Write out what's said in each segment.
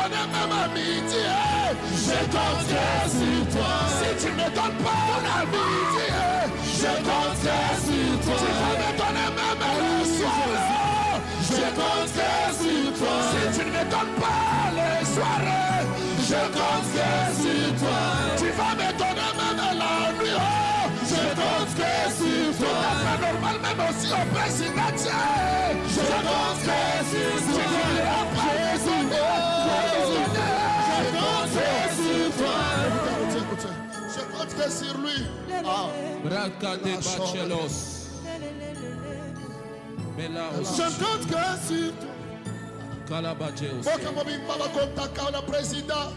donné même à midi, je compterai sur toi. Si tu ne me donnes pas la midi, je compterai sur toi. Tu vas me donner même le soir, je compterai sur toi. Si tu ne me donnes pas les soirées, je compterai sur toi. Tu vas me donner même la nuit, je compterai sur toi. C'est normal même aussi au présidentiel, je compterai sur toi. Tu ne l'as pas besoin, je compterai sur toi. Écoutez, je compterai sur lui. Bracate Bachelos. Je compterai sur toi. Calabajeos. Boka mobimba bakontaka na président.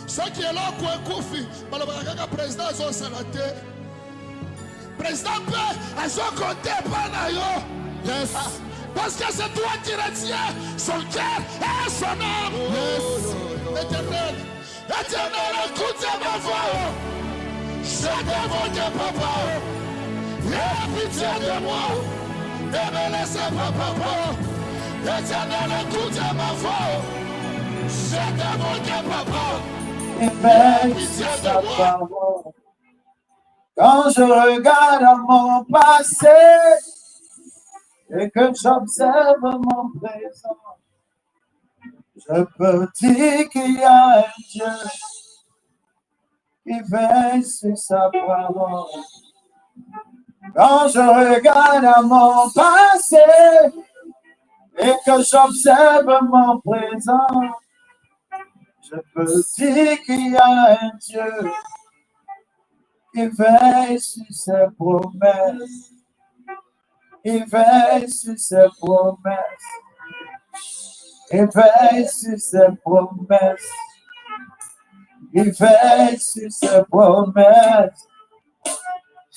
Ce qui est là quoi Kofi, balabaka président azosala te. Président pe azokote pa na yo. Yes. Parce que c'est toi qui retiens son cœur et son âme. Yes. Éternel, éternel, écoute ma voix. Je demande papa. Aie pitié de moi. Ne me laissez pas papa. Éternel, écoute ma voix. Je demande papa. Aie pitié de moi. Quand je regarde à mon passé et que j'observe mon présent, je peux dire qu'il y a un Dieu qui veille sur sa parole. Quand je regarde à mon passé et que j'observe mon présent, je peux dire qu'il y a un Dieu qui veille sur ses promesses. Il veille sur ses promesses. Il veille sur ses promesses. Il veille sur ses promesses.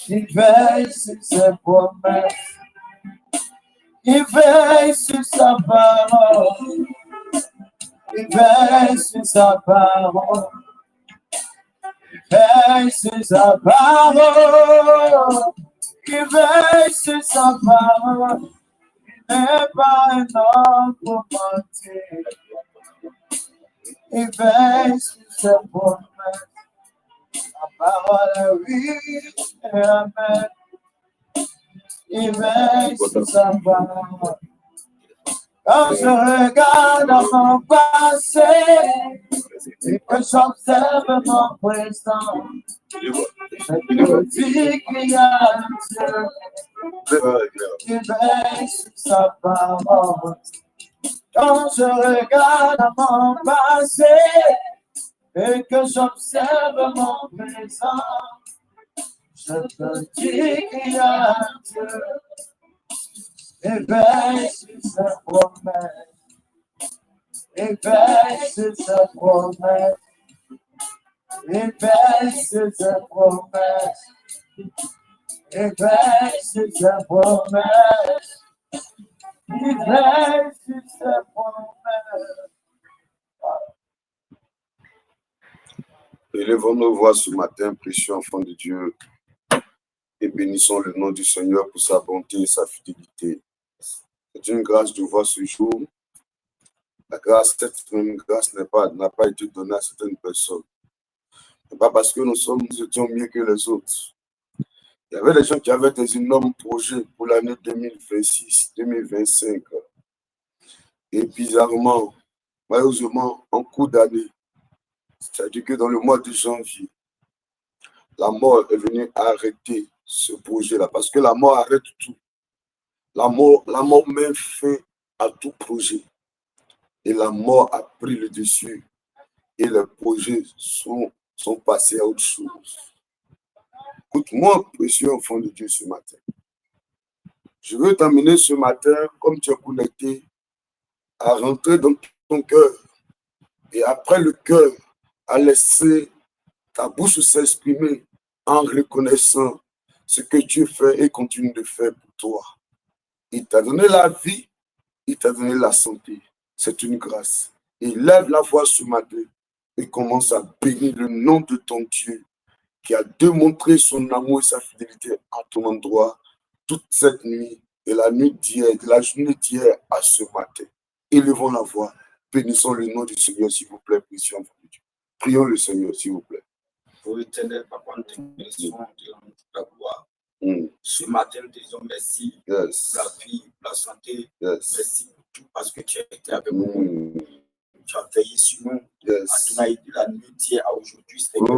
Il veille sur ses promesses. Il veille sur sa parole. Il veille sur sa parole. Il veille sur sa parole. Il veille sur sa parole. Il n'est pas un homme pour mentir. Il veille sur ses promesses. La parole est oui et amen. Il veille sur sa parole. Quand je regarde dans mon passé et que j'observe mon présent, je peux dire qu'il y a un Dieu qui veille sur sa parole. Quand je regarde dans mon passé et que j'observe mon présent, je peux dire qu'il y a un Dieu. Il veille sur ses promesses. Il veille sur ses promesses. Il veille sur ses promesses. Il veille sur ses promesses. Il veille sur ses promesses. Élevons nos voix ce matin, précieux enfants de Dieu, et bénissons le nom du Seigneur pour sa bonté et sa fidélité. C'est une grâce de voir ce jour. La grâce, cette même grâce n'a pas été donnée à certaines personnes. Ce n'est pas parce que nous étions mieux que les autres. Il y avait des gens qui avaient des énormes projets pour l'année 2026, 2025. Et bizarrement, malheureusement, en cours d'année, c'est-à-dire que dans le mois de janvier, la mort est venue arrêter ce projet-là. Parce que la mort arrête tout. La mort met fin à tout projet. Et la mort a pris le dessus. Et les projets sont passés à autre chose. Écoute-moi, précieux enfant de Dieu, ce matin. Je veux t'amener ce matin, comme tu es connecté, à rentrer dans ton cœur. Et après le cœur, à laisser ta bouche s'exprimer en reconnaissant ce que Dieu fait et continue de faire pour toi. Il t'a donné la vie, il t'a donné la santé. C'est une grâce. Et lève la voix ce matin et commence à bénir le nom de ton Dieu qui a démontré son amour et sa fidélité à ton endroit toute cette nuit et la nuit d'hier, de la journée d'hier à ce matin. Élevons la voix Bénissons le nom du Seigneur, s'il vous plaît, précieux enfant de Dieu. Prions le Seigneur, s'il vous plaît. Pour éternel, papa, nous te bénissons, te rendons toute la gloire. Ce matin, nous te disons merci pour la vie, pour la santé. Merci pour tout, parce que tu as été avec nous. Tu as veillé sur nous. Adonai, de la nuit d'hier à aujourd'hui, Seigneur.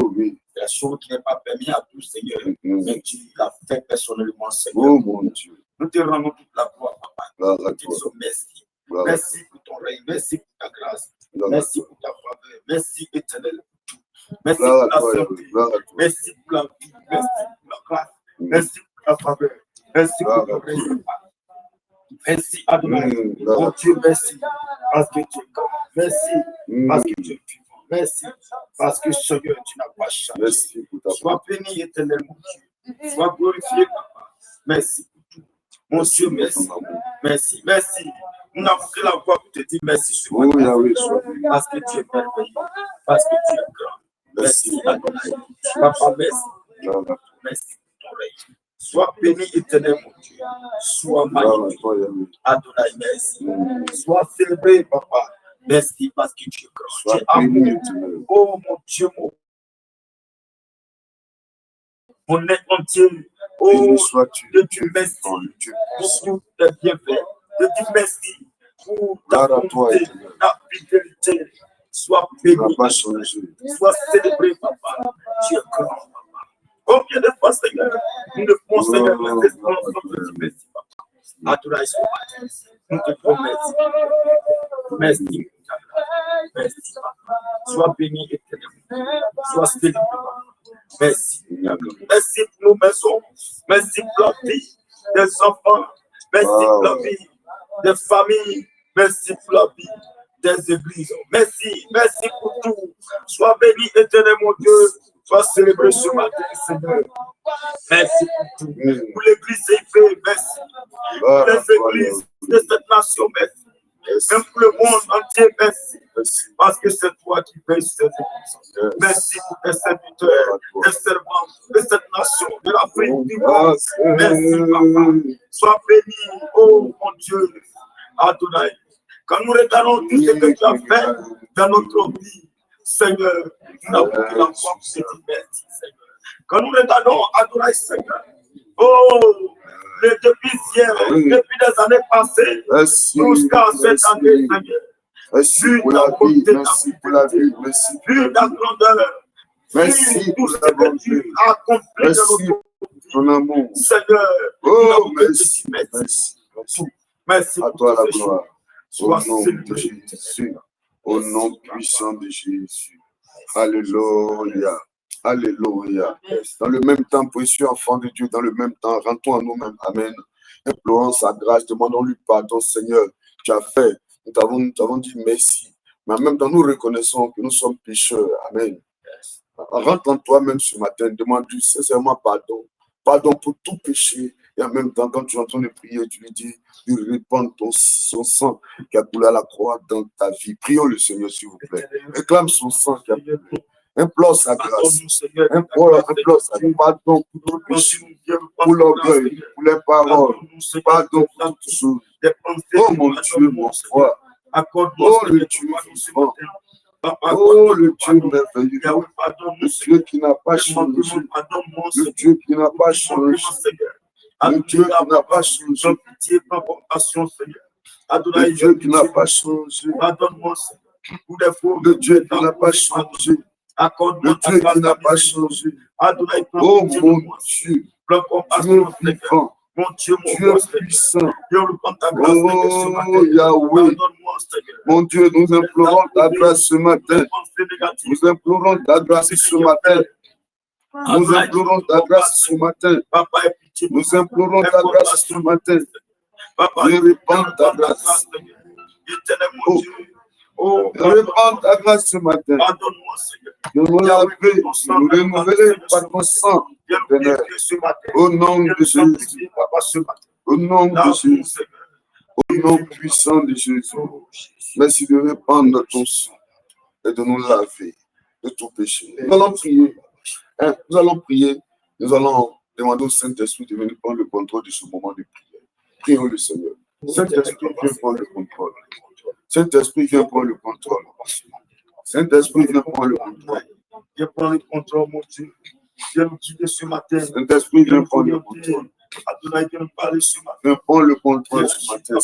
La chose qui n'est pas permise à tous, Seigneur. Mais tu l'as fait personnellement, Seigneur. Oh mon Dieu. Nous te rendons toute la gloire, papa. Gloire à Nous te toi. disons merci. Gloire. Merci pour ton règne. Merci pour ta grâce. Gloire. Merci pour ta faveur. Merci, éternel, pour tout. Merci Gloire pour à la toi. santé. Gloire à toi. Merci pour la vie. Merci pour la grâce. Merci pour la faveur. Merci pour ton règne. Merci, Adonai. Mon Dieu, merci. Parce que tu es grand. Merci. Parce que tu es vivant. Merci. Parce que, Seigneur, tu n'as pas changé. Merci pour ta Sois béni, éternel, mon Dieu. Sois glorifié, papa. Merci pour tout. Mon Dieu, merci. Merci. Merci. Nous n'avons que la voix pour te dire merci ce matin. Oh Yahweh, sois béni. Parce que tu es merveilleux. Parce que tu es grand. Merci, Adonai. Papa, merci. Merci pour ton règne. Sois béni, éternel, mon Dieu. Sois magnifique. Adonai, merci. Sois célébré, papa. Merci parce que tu es grand. Tu es amoureux. Oh mon Dieu, mon être entier. Oh, de Dieu, merci pour tout tes bienfaits. De Dieu, merci pour ta bonté, ta fidélité. Sois béni. Sois célébré, papa. Tu es grand, papa. Combien de fois, Seigneur, nous devons, Seigneur, rester ensemble de Dieu, merci, papa. Adonai, nous te promettons. Merci. Merci, papa. Sois béni éternellement. Sois célébré, papa. Merci. Merci pour nos maisons. Merci pour la vie des enfants. Merci pour la vie des familles. Merci pour la vie des églises. Merci. Merci pour tout. Sois béni éternellement, mon Dieu. Sois célébré ce matin, Seigneur. Merci pour tout. Pour l'église sacrée, merci. Pour les églises de cette nation, merci. Même pour le monde entier, merci. Parce que c'est toi qui veilles sur cette église. Merci pour tes serviteurs, tes servants de cette nation, de l'Afrique du monde. Merci, papa. Sois béni, oh mon Dieu, Adonai. Quand nous regardons tout ce que tu as fait dans notre vie, Seigneur, nous n'avons que la foi pour te dire merci, Seigneur. Quand nous regardons Adonai, Seigneur, oh, depuis hier, depuis des années passées, jusqu'à cette année, Seigneur. Merci pour la vie, merci pour la vie, merci pour ta grandeur, merci pour ce que tu as accompli dans notre vie, ton amour, Seigneur. Oh, merci, merci, merci à toi la gloire, au Sois nom de Jésus, au nom puissant de Jésus. Alléluia. Alléluia. Dans le même temps, précieux enfant de Dieu, dans le même temps, rentrons à nous-mêmes. Amen. Implorons sa grâce, demandons-lui pardon, Seigneur. Tu as fait. Nous t'avons dit merci. Mais en même temps, nous reconnaissons que nous sommes pécheurs. Amen. Rentre en toi-même ce matin. Demande-lui sincèrement pardon. Pardon pour tout péché. Et en même temps, quand tu es en train de prier, tu lui dis, il répand son sang qui a coulé à la croix dans ta vie. Prions le Seigneur, s'il vous plaît. Réclame son sang qui a coulé. Implore sa grâce. Implore sa pardon pour tout péché, pour l'orgueil, pour les paroles. Pardon pour toutes choses. Oh mon Dieu, mon foi. Oh le Dieu vivant. Oh le Dieu merveilleux. Le Dieu qui n'a pas changé. Le Dieu qui n'a pas changé. Le Dieu qui n'a pas changé. Le Dieu qui n'a pas changé. Le Dieu qui n'a pas changé. Le Dieu qui n'a pas changé. Oh mon Dieu, Dieu vivant, Dieu puissant. Oh Yahweh, mon Dieu, nous implorons ta grâce ce matin. Nous implorons ta grâce ce matin. Nous implorons ta grâce ce matin. Nous implorons ta grâce ce matin. Je répands ta grâce. Oh, répands ta grâce ce matin. De nous laver, de nous renouveler par ton sang. Au nom de Jésus. Au nom de Jésus. Au nom puissant de Jésus. Merci de répandre ton sang et de nous laver de tout péché. Nous allons prier. Nous allons prier. Nous allons demander au Saint-Esprit de venir prendre le contrôle de ce moment de prière. Prions le Seigneur. Saint-Esprit, viens prendre le contrôle. Saint-Esprit, viens prendre le contrôle. Saint-Esprit, viens prendre le contrôle. Viens prendre le contrôle, mon Dieu. Viens nous guider ce matin. Saint-Esprit, viens prendre le contrôle. Adonai, viens nous parler ce matin. Viens prendre le contrôle ce matin.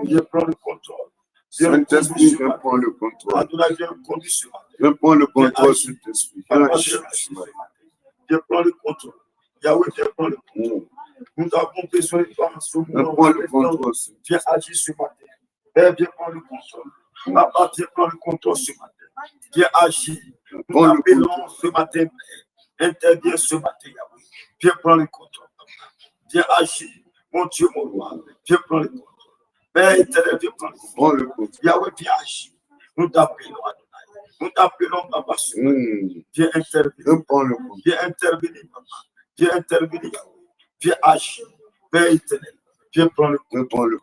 Viens prendre le contrôle. Saint-Esprit, viens prendre le contrôle. Adonai, viens nous conduire ce matin. Viens prendre le contrôle, Saint-Esprit. Viens agir ce matin. Viens prendre le contrôle. Yahweh, viens prendre le contrôle. Nous avons besoin de toi en ce moment. Viens prendre le contrôle. Viens agir ce matin. Père, viens prendre le contrôle. Papa, viens prendre le contrôle ce matin. Viens agir. Nous appelons ce matin. Interviens ce matin, Yahweh. Viens prendre le contrôle. Viens agir. Mon Dieu, mon roi. Viens prendre le contrôle. Père éternel, viens prendre le contrôle. Yahweh, viens agir. Nous t'appelons, Adonai. Nous t'appelons, Papa. Viens intervenir. Viens intervenir, Papa. Viens intervenir, Yahweh. Viens agir. Père éternel, viens prendre le contrôle.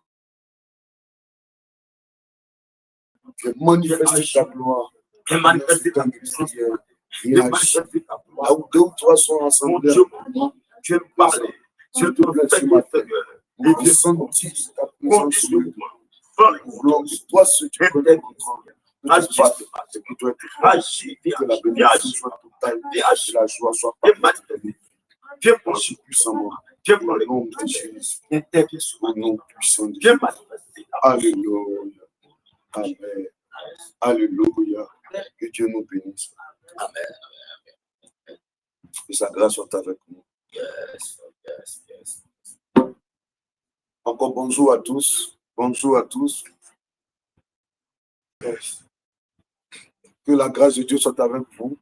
Viens manifester ta gloire. Viens manifester ta puissance. Viens manifester ta gloire. Là où 2 ou 3 sont rassemblés. Mon Dieu, tu nous parles. Je te fais le Seigneur. Et Dieu sentit ta présence sur nous. Nous voulons que toi, ce que tu connais, agis, que la bénédiction soit totale, que la joie soit parfaite. Viens pour ce puissant. Viens pour le nom de Jésus. Au nom puissant de Jésus. Alléluia. Amen. Alléluia. Que Dieu nous bénisse. Amen. Que sa grâce soit avec nous. Yes, yes, yes. Encore bonjour à tous. Bonjour à tous. Yes. Que la grâce de Dieu soit avec vous.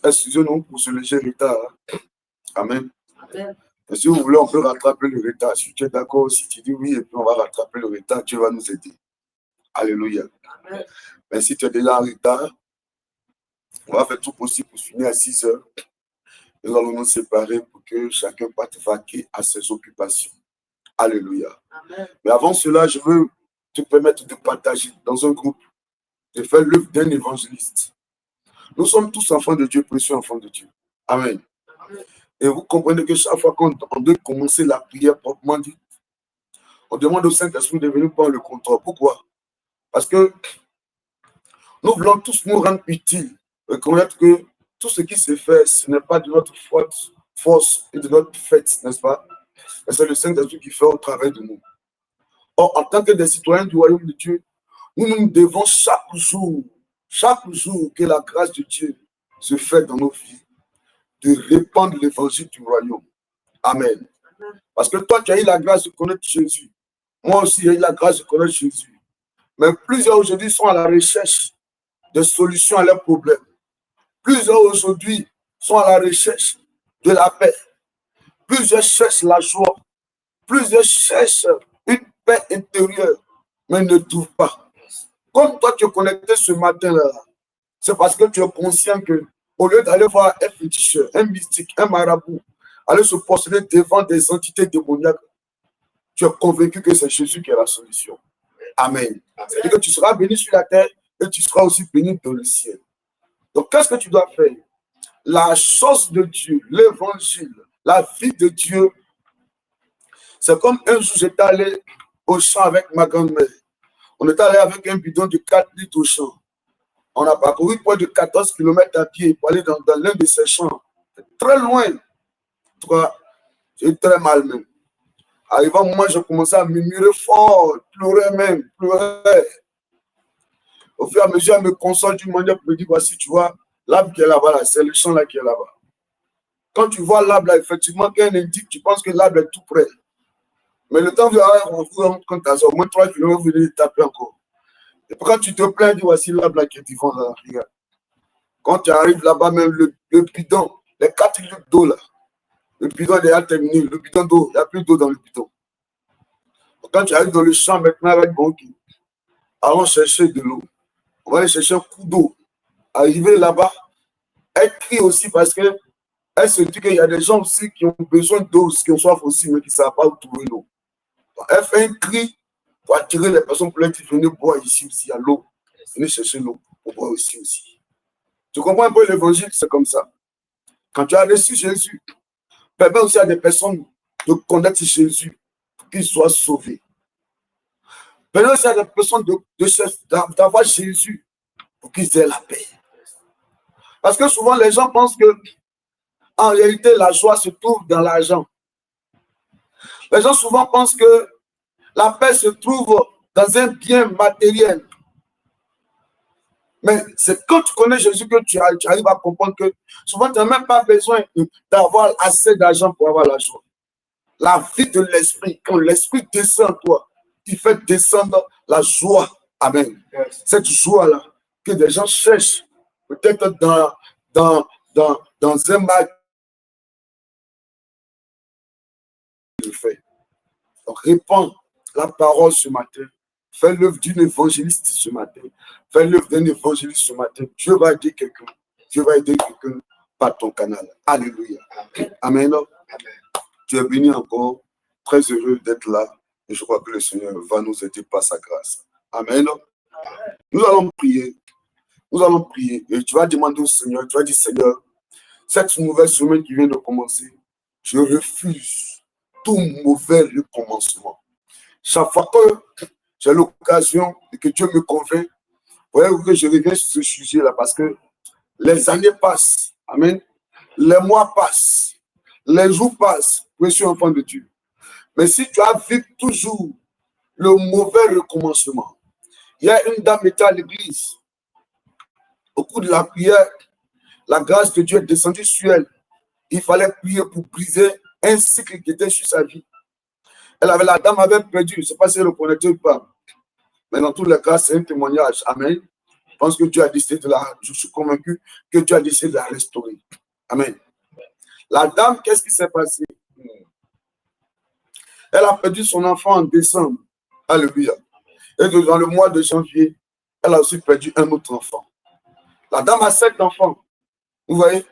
Excusez-nous pour ce léger retard. Amen. Amen. Et si vous voulez, on peut rattraper le retard. Si tu es d'accord, si tu dis oui, et puis on va rattraper le retard, Dieu va nous aider. Alléluia. Amen. Mais si tu es déjà en retard, on va faire tout possible pour finir à 6 heures. Nous allons nous séparer pour que chacun parte vaquer à ses occupations. Alléluia. Amen. Mais avant cela, je veux te permettre de partager dans un groupe, de faire l'œuvre d'un évangéliste. Nous sommes tous enfants de Dieu, précieux enfants de Dieu. Amen. Amen. Et vous comprenez que chaque fois qu'on doit commencer la prière proprement dite, on demande au Saint-Esprit de venir prendre le contrôle. Pourquoi? Parce que nous voulons tous nous rendre utiles, reconnaître que tout ce qui se fait, ce n'est pas de notre force et de notre fait, n'est-ce pas? Mais c'est le Saint-Esprit qui fait au travail de nous. Or, en tant que des citoyens du royaume de Dieu, nous devons chaque jour que la grâce de Dieu se fait dans nos vies, de répandre l'évangile du royaume. Amen. Parce que toi, tu as eu la grâce de connaître Jésus. Moi aussi, j'ai eu la grâce de connaître Jésus. Mais plusieurs aujourd'hui sont à la recherche de solutions à leurs problèmes. Plusieurs aujourd'hui sont à la recherche de la paix. Plusieurs cherchent la joie. Plusieurs cherchent une paix intérieure, mais ne trouvent pas. Comme toi, tu es connecté ce matin-là, c'est parce que tu es conscient que, au lieu d'aller voir un féticheur, un mystique, un marabout, aller se poster devant des entités démoniaques, tu es convaincu que c'est Jésus qui est la solution. Amen. C'est-à-dire que tu seras béni sur la terre et tu seras aussi béni dans le ciel. Donc, qu'est-ce que tu dois faire? La chose de Dieu, l'évangile, la vie de Dieu, c'est comme un jour j'étais allé au champ avec ma grand-mère. On est allé avec un bidon de 4 litres au champ. On a parcouru près de 14 km à pied pour aller dans l'un de ces champs. Très loin. J'ai très mal même. Arrivant au moment, je commençais à murmurer fort, pleurer même, pleurer. Au fur et à mesure, elle me console d'une manière pour me dire, voici, tu vois, l'arbre qui est là-bas, là, c'est le champ là qui est là-bas. Quand tu vois l'arbre là, effectivement, quand elle indique, tu penses que l'arbre est tout près. Mais le temps vient, on vous rend compte, au moins 3 km, vous venez taper encore. Et puis quand tu te plains, dis, voici l'arbre là qui est devant là, regarde. Quand tu arrives là-bas, même le bidon, les 4 litres d'eau là, le bidon est déjà terminé, le bidon d'eau, il n'y a plus d'eau dans le bidon. Quand tu arrives dans le champ maintenant avec Bonki, allons chercher de l'eau. On va aller chercher un coup d'eau. Arriver là-bas, elle crie aussi parce qu'elle se dit qu'il y a des gens aussi qui ont besoin d'eau, qui ont soif aussi, mais qui ne savent pas où trouver l'eau. Elle fait un cri pour attirer les personnes pour leur dire venez boire ici aussi, il y a l'eau. Venez chercher l'eau pour boire ici aussi. Tu comprends un peu l'évangile, c'est comme ça. Quand tu as reçu Jésus, permet aussi à des personnes de connaître Jésus pour qu'ils soient sauvés. Maintenant, c'est à la personne d'avoir Jésus pour qu'ils aient la paix. Parce que souvent, les gens pensent que, en réalité, la joie se trouve dans l'argent. Les gens souvent pensent que la paix se trouve dans un bien matériel. Mais c'est quand tu connais Jésus que tu arrives à comprendre que souvent, tu n'as même pas besoin d'avoir assez d'argent pour avoir la joie. La vie de l'esprit, quand l'esprit descend en toi, il fait descendre la joie. Amen. Cette joie-là que des gens cherchent, peut-être dans un mal. Il fait. Donc, répands la parole ce matin. Fais l'œuvre d'une évangéliste ce matin. Fais l'œuvre d'un évangéliste ce matin. Dieu va aider quelqu'un. Dieu va aider quelqu'un par ton canal. Alléluia. Amen. Tu es béni encore. Très heureux d'être là. Et je crois que le Seigneur va nous aider par sa grâce. Amen. Nous allons prier. Nous allons prier. Et tu vas demander au Seigneur, tu vas dire, Seigneur, cette nouvelle semaine qui vient de commencer, je refuse tout mauvais recommencement. Chaque fois que j'ai l'occasion et que Dieu me convainc, vous voyez que je reviens sur ce sujet-là parce que les années passent. Amen. Les mois passent. Les jours passent. Précieux enfant de Dieu. Mais si tu as vécu toujours le mauvais recommencement, il y a une dame qui était à l'église. Au cours de la prière, la grâce de Dieu est descendue sur elle. Il fallait prier pour briser un cycle qui était sur sa vie. La dame avait perdu, je ne sais pas si elle le connaissait ou pas. Mais dans tous les cas, c'est un témoignage. Amen. Je pense que Dieu a décidé je suis convaincu que Dieu a décidé de la restaurer. Amen. La dame, qu'est-ce qui s'est passé? Elle a perdu son enfant en décembre. Alléluia. Et dans le mois de janvier, elle a aussi perdu un autre enfant. La dame a 7 enfants. Vous voyez?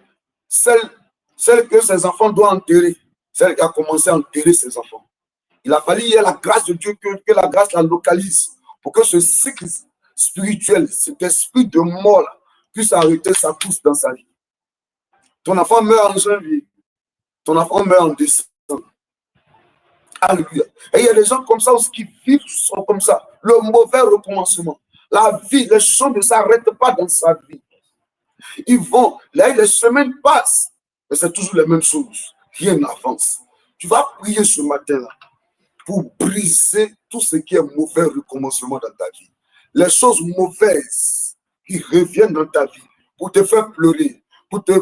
Celle que ses enfants doivent enterrer. Celle qui a commencé à enterrer ses enfants. Il a fallu, il y a la grâce de Dieu, que la grâce la localise pour que ce cycle spirituel, cet esprit de mort là, puisse arrêter sa course dans sa vie. Ton enfant meurt en janvier. Ton enfant meurt en décembre. Alléluia. Et il y a des gens comme ça aussi qui vivent sont comme ça. Le mauvais recommencement. La vie, les choses ne s'arrêtent pas dans sa vie. Ils vont, là, les semaines passent, mais c'est toujours les mêmes choses. Rien n'avance. Tu vas prier ce matin-là pour briser tout ce qui est mauvais recommencement dans ta vie. Les choses mauvaises qui reviennent dans ta vie pour te faire pleurer, pour te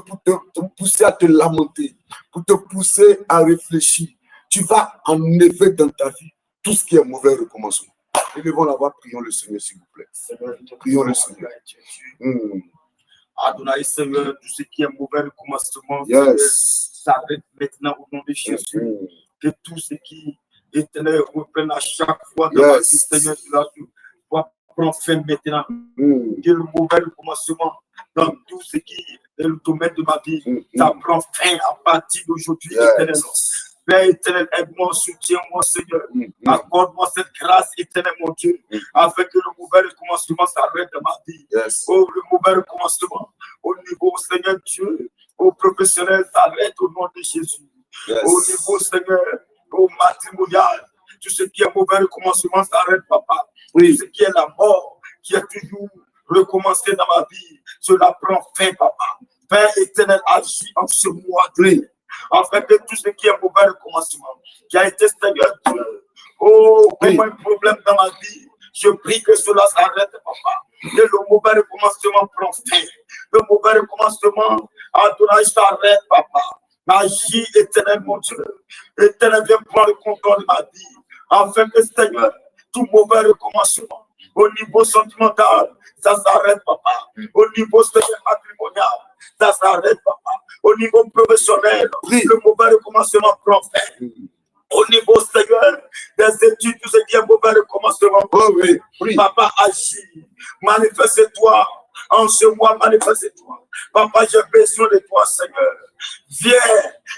pousser à te lamenter, pour te pousser à réfléchir. Tu vas enlever dans ta vie tout ce qui est mauvais recommencement. Élevons la voix, prions le Seigneur, s'il vous plaît. Prions le Seigneur. Adonai, Seigneur, tout ce qui est mauvais recommencement, s'arrête maintenant au nom de Jésus. Que tout ce qui éternel reprenne à chaque fois dans la vie, Seigneur, tu vas prendre fin maintenant. Que le mauvais recommencement dans tout ce qui est le domaine de ma vie, ça prend fin à partir d'aujourd'hui, éternel. Père éternel, aide-moi, soutiens-moi, Seigneur. Accorde-moi cette grâce éternelle, mon Dieu, afin que le mauvais recommencement s'arrête dans ma vie. Oh, le mauvais recommencement, au niveau, Seigneur Dieu, au professionnel, s'arrête au nom de Jésus. Au niveau, Seigneur, au matrimonial, tout ce qui est mauvais recommencement s'arrête, papa. Tout ce qui est la mort, qui a toujours recommencé dans ma vie, cela prend fin, papa. Père éternel, agis en ce mois de afin que tout ce qui est mauvais recommencement, qui a été Seigneur Dieu, comme un problème dans ma vie, je prie que cela s'arrête, papa. Que le mauvais recommencement prend fin. Le mauvais recommencement, Adonai, s'arrête, papa. Agis, éternel, mon Dieu. Éternel, viens prendre le contrôle de ma vie, afin que, Seigneur, tout mauvais recommencement, au niveau sentimental, ça s'arrête, papa. Au niveau matrimonial, ça s'arrête, papa. Au niveau professionnel, le mauvais recommencement prend fin. Au niveau, Seigneur, des études, tout ce qui est mauvais recommencement, papa, agis. Manifeste-toi. En ce mois, manifeste-toi. Papa, j'ai besoin de toi, Seigneur. Viens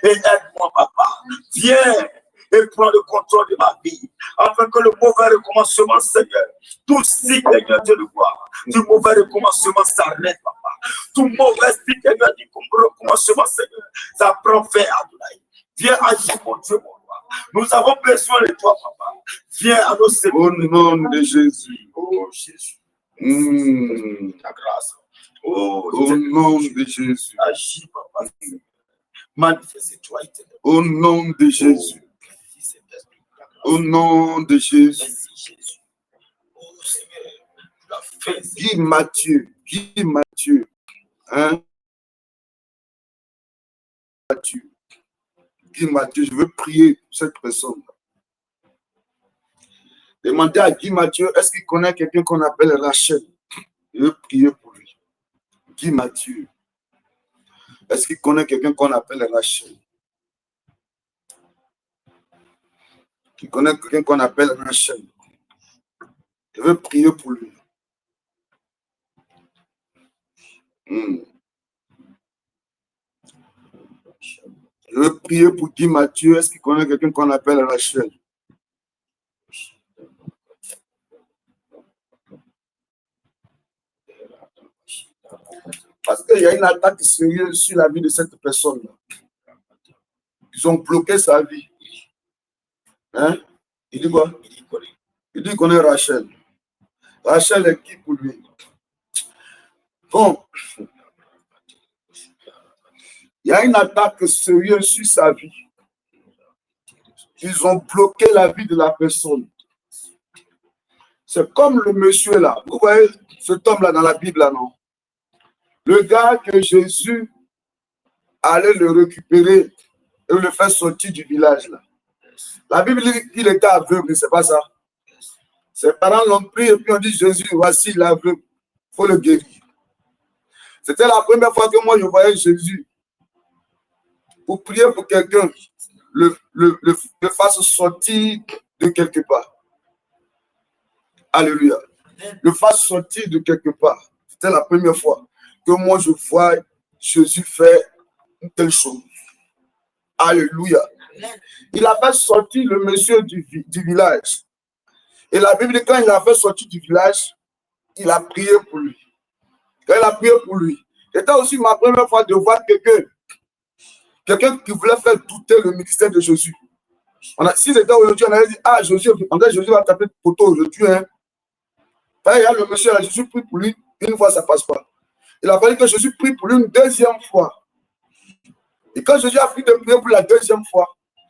et aide-moi, papa. Viens et prends le contrôle de ma vie, afin que le mauvais recommencement, Seigneur, tout cycle, Seigneur, Dieu le voit, du mauvais recommencement s'arrête, papa. Tout mauvais cycle, Seigneur, du recommencement, Seigneur, ça prend fin, Adonai. Viens agir, mon Dieu, mon Nous avons besoin de toi, papa. Viens à nos secours. Au nom de Jésus. Oh Jésus. Ta grâce. Oh, au nom de Jésus. Agis, papa. Manifeste-toi éternel. Au nom de Jésus. Au nom de Jésus. Merci Jésus. Oh Seigneur, tu l'as fait. Guy Mathieu. Guy Mathieu. Hein? Guy Mathieu, je veux prier pour cette personne. Demandez à Guy Mathieu, est-ce qu'il connaît quelqu'un qu'on appelle Rachel? Je veux prier pour lui. Guy Mathieu. Est-ce qu'il connaît quelqu'un qu'on appelle Rachel? Qui connaît quelqu'un qu'on appelle Rachel? Je veux prier pour lui. Je veux prier pour Guy Mathieu. Est-ce qu'il connaît quelqu'un qu'on appelle Rachel? Parce qu'il y a une attaque sérieuse sur la vie de cette personne-là. Ils ont bloqué sa vie. Hein? Il dit quoi? Il dit qu'on est Rachel. Rachel est qui pour lui? Bon. Il y a une attaque sérieuse sur sa vie. Ils ont bloqué la vie de la personne. C'est comme le monsieur là. Vous voyez cet homme là dans la Bible là, non? Le gars que Jésus allait le récupérer et le faire sortir du village là. La Bible dit qu'il était aveugle, c'est pas ça. Ses parents l'ont pris et puis on dit Jésus, voici l'aveugle, il faut le guérir. C'était la première fois que moi je voyais Jésus pour prier pour quelqu'un, le fasse sortir de quelque part. Alléluia. Le fasse sortir de quelque part. C'était la première fois que moi je vois Jésus faire une telle chose. Alléluia. Il a fait sortir le monsieur du village. Et la Bible dit quand il a fait sortir du village, il a prié pour lui. Quand il a prié pour lui, c'était aussi ma première fois de voir quelqu'un qui voulait faire douter le ministère de Jésus. Si c'était aujourd'hui, on allait dire, ah, Jésus va taper le poteau aujourd'hui. Hein. Il y a le monsieur là, Jésus prie pour lui, une fois ça ne passe pas. Il a fallu que Jésus prie pour lui une deuxième fois. Et quand Jésus a fini de prier pour la deuxième fois,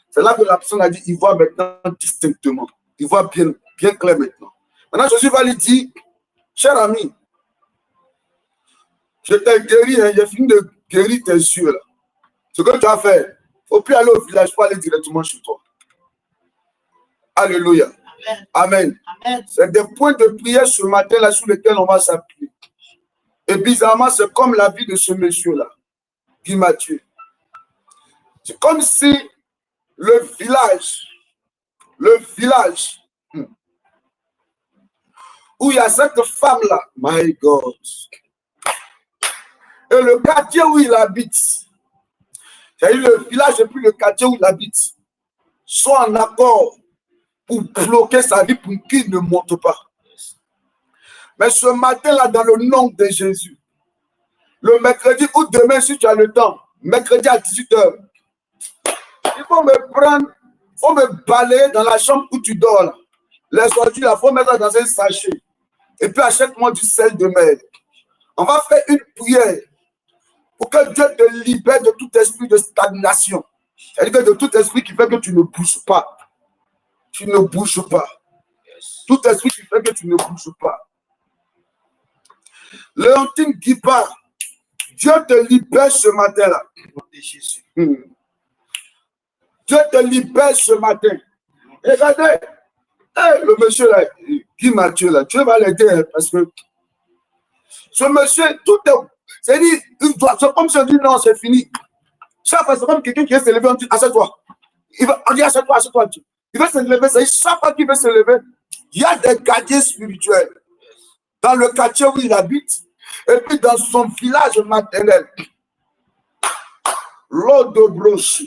c'est là que la personne a dit, il voit maintenant distinctement. Il voit bien clair maintenant. Maintenant, Jésus va lui dire, cher ami, je t'ai guéri, hein, j'ai fini de guérir tes yeux là. Ce que tu as fait, il ne faut plus aller au village, il faut aller directement chez toi. Alléluia. Amen. Amen. C'est des points de prière ce matin-là sur lesquels on va s'appuyer. Et bizarrement, c'est comme la vie de ce monsieur-là, Guy Mathieu. C'est comme si le village, où il y a cette femme-là, my God, et le quartier où il habite, c'est-à-dire le village et puis le quartier où il habite, sont en accord pour bloquer sa vie pour qu'il ne monte pas. Mais ce matin-là, dans le nom de Jésus, le mercredi ou demain, si tu as le temps, mercredi à 18h, il faut me prendre, il faut me balayer dans la chambre où tu dors. Là. Les sorties, il faut mettre dans un sachet. Et puis achète-moi du sel de mer. On va faire une prière pour que Dieu te libère de tout esprit de stagnation. C'est-à-dire que de tout esprit qui fait que tu ne bouges pas. Tu ne bouges pas. Tout esprit qui fait que tu ne bouges pas. Léontine Guipa, Dieu te libère ce matin-là. Dieu te libère ce matin. Regardez, le monsieur là, Guy Mathieu là, Dieu va l'aider parce que ce monsieur, tout est. C'est-à-dire, c'est comme si on dit non, c'est fini. Chaque fois, c'est comme quelqu'un qui veut se lever, on dit assieds-toi. On dit assieds-toi, assieds-toi. Il veut se lever, c'est chaque fois qu'il veut se lever, il y a des gardiens spirituels dans le quartier où il habite et puis dans son village maternel. L'eau de broche.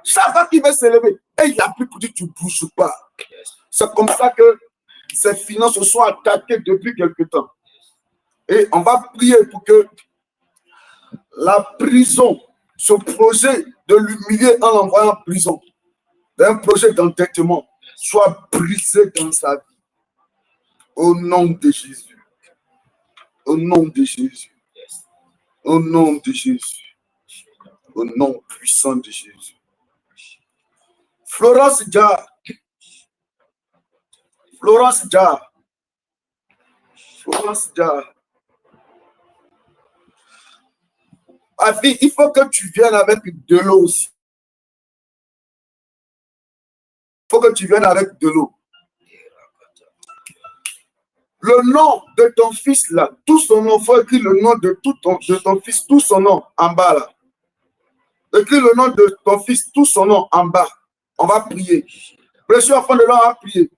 Chaque fois qu'il veut se lever, et il a plus pour dire tu ne bouges pas. C'est comme ça que ses finances se sont attaquées depuis quelque temps. Et on va prier pour que la prison, ce projet de l'humilier en l'envoyant en prison, d'un projet d'entêtement soit brisé dans sa vie. Au nom de Jésus. Au nom de Jésus. Au nom de Jésus. Au nom puissant de Jésus. Florence Dia. Florence Dia. Florence Dia. Ma fille, il faut que tu viennes avec de l'eau aussi. Il faut que tu viennes avec de l'eau. Le nom de ton fils là, tout son nom, il faut écrire le nom de ton fils, tout son nom en bas là. Écris le nom de ton fils, tout son nom en bas. On va prier. Précieux enfant de l'homme, on va prier.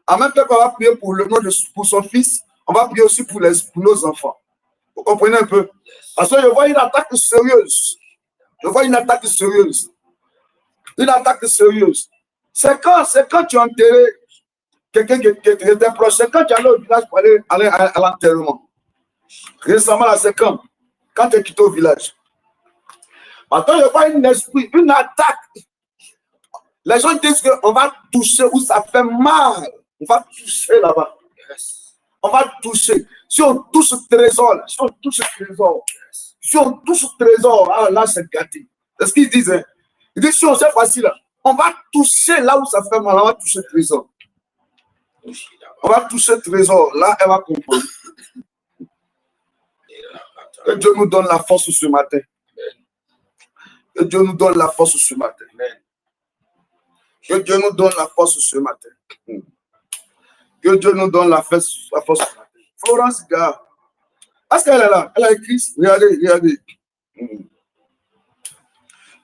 En même temps qu'on va prier pour le nom pour son fils, on va prier aussi pour nos enfants. Vous comprenez un peu? Parce que je vois une attaque sérieuse. Je vois une attaque sérieuse. Une attaque sérieuse. C'est quand tu as enterré quelqu'un qui était proche. C'est quand tu allais au village pour aller à l'enterrement. Récemment, là, c'est quand tu es quitté au village. Maintenant, je vois un esprit, une attaque. Les gens disent qu'on va toucher où ça fait mal. On va toucher là-bas. On va toucher. Si on touche le trésor, là, si on touche le trésor, ah, là, c'est gâté. C'est ce qu'ils disent. Hein? Ils disent, si on sait facile, là, on va toucher là où ça fait mal, on va toucher le trésor. On va toucher le trésor. Là, elle va comprendre. Que Dieu nous donne la force ce matin. Que Dieu nous donne la force ce matin. Que Dieu nous donne la force ce matin. Que Dieu nous donne la force ce matin. Florence Dia. Est-ce qu'elle est là? Elle a écrit. Regardez.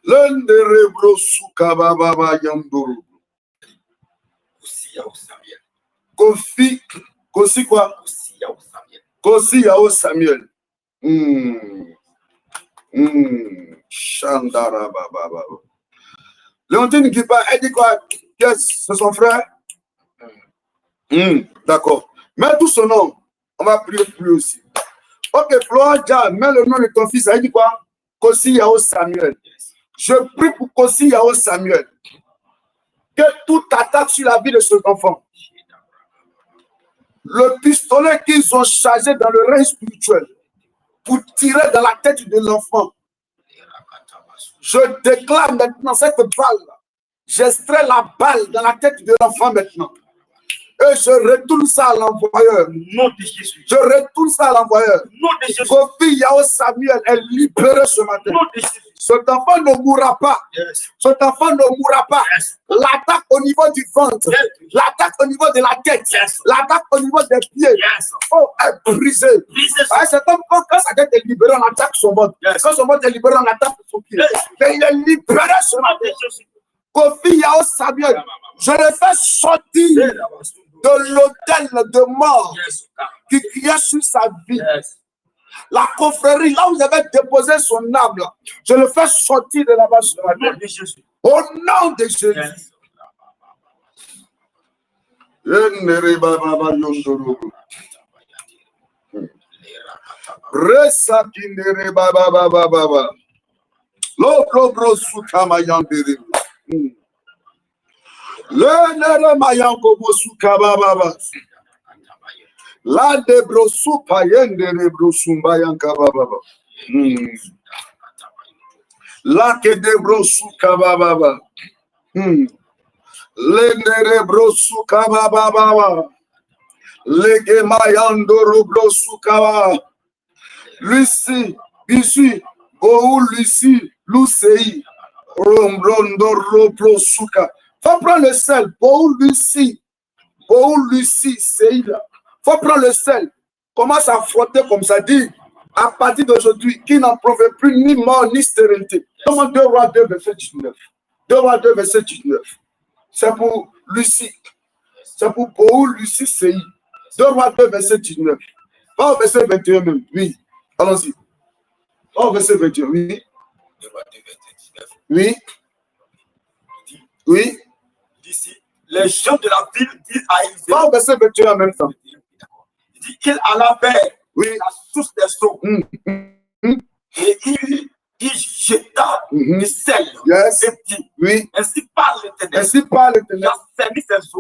L'Enderebro Soukababa Yandoro. Kofi quoi? Kosi Yao Samuel. Chandara Baba. Léontine Guipa, elle dit quoi? C'est son frère? D'accord. Mets tout son nom. On va prier pour lui aussi. Ok, Florence Dia, mets le nom de ton fils. Elle dit quoi? Kosi Yao Samuel. Je prie pour Kosi Yao Samuel. Que tout attaque sur la vie de cet enfant. Le pistolet qu'ils ont chargé dans le règne spirituel pour tirer dans la tête de l'enfant. Je déclare maintenant cette balle. J'extrais la balle dans la tête de l'enfant maintenant. Et je retourne ça à l'envoyeur. Je retourne ça à l'envoyeur. Kofi Yao Samuel est libéré ce matin. Cet enfant ne mourra pas. Cet enfant ne mourra pas. L'attaque au niveau du ventre, l'attaque au niveau de la tête, l'attaque au niveau des pieds, est brisée. Cet homme, quand sa tête est libérée, on attaque son ventre. Quand son ventre est libéré, on attaque son pied. Mais il est libéré ce matin. Kofi Yao Samuel, je le fais sortir de l'autel de mort qui criait sur sa vie. La confrérie, là où vous avez déposé son âme, là, je le fais sortir de là-bas ce matin. Au nom de Jésus. La de brosu payen de brosumba yanka baba. La que de brosu kababa. Le de brosu kababa. Le que mayando brosu kaba. Lucie, Lucie, Boou Lucie, Lucei, Rombrondo Robrosuka. Faut prendre le sel, Boou Lucie, Seïla. Faut prendre le sel, commence à frotter comme ça, dit, à partir d'aujourd'hui, qui n'en provient plus ni mort ni stérilité. Comment 2 Rois 2, verset 19. 2 Rois 2, verset 19. C'est pour Lucie. C'est pour Boou Lucie Seï. 2 Rois 2, verset 19. Pas au verset 21 même, oui. Allons-y. Pas au verset 21, oui. 2 Rois 2, verset 19. Oui. Oui. D'ici, les gens de la ville disent à Élisée. Pas au verset 21 en même temps. Il dit qu'il alla vers oui. la source des eaux. Et il il jeta du sel. Yes. Et dit, Oui. ainsi parle l'Éternel. Ainsi parle l'Éternel.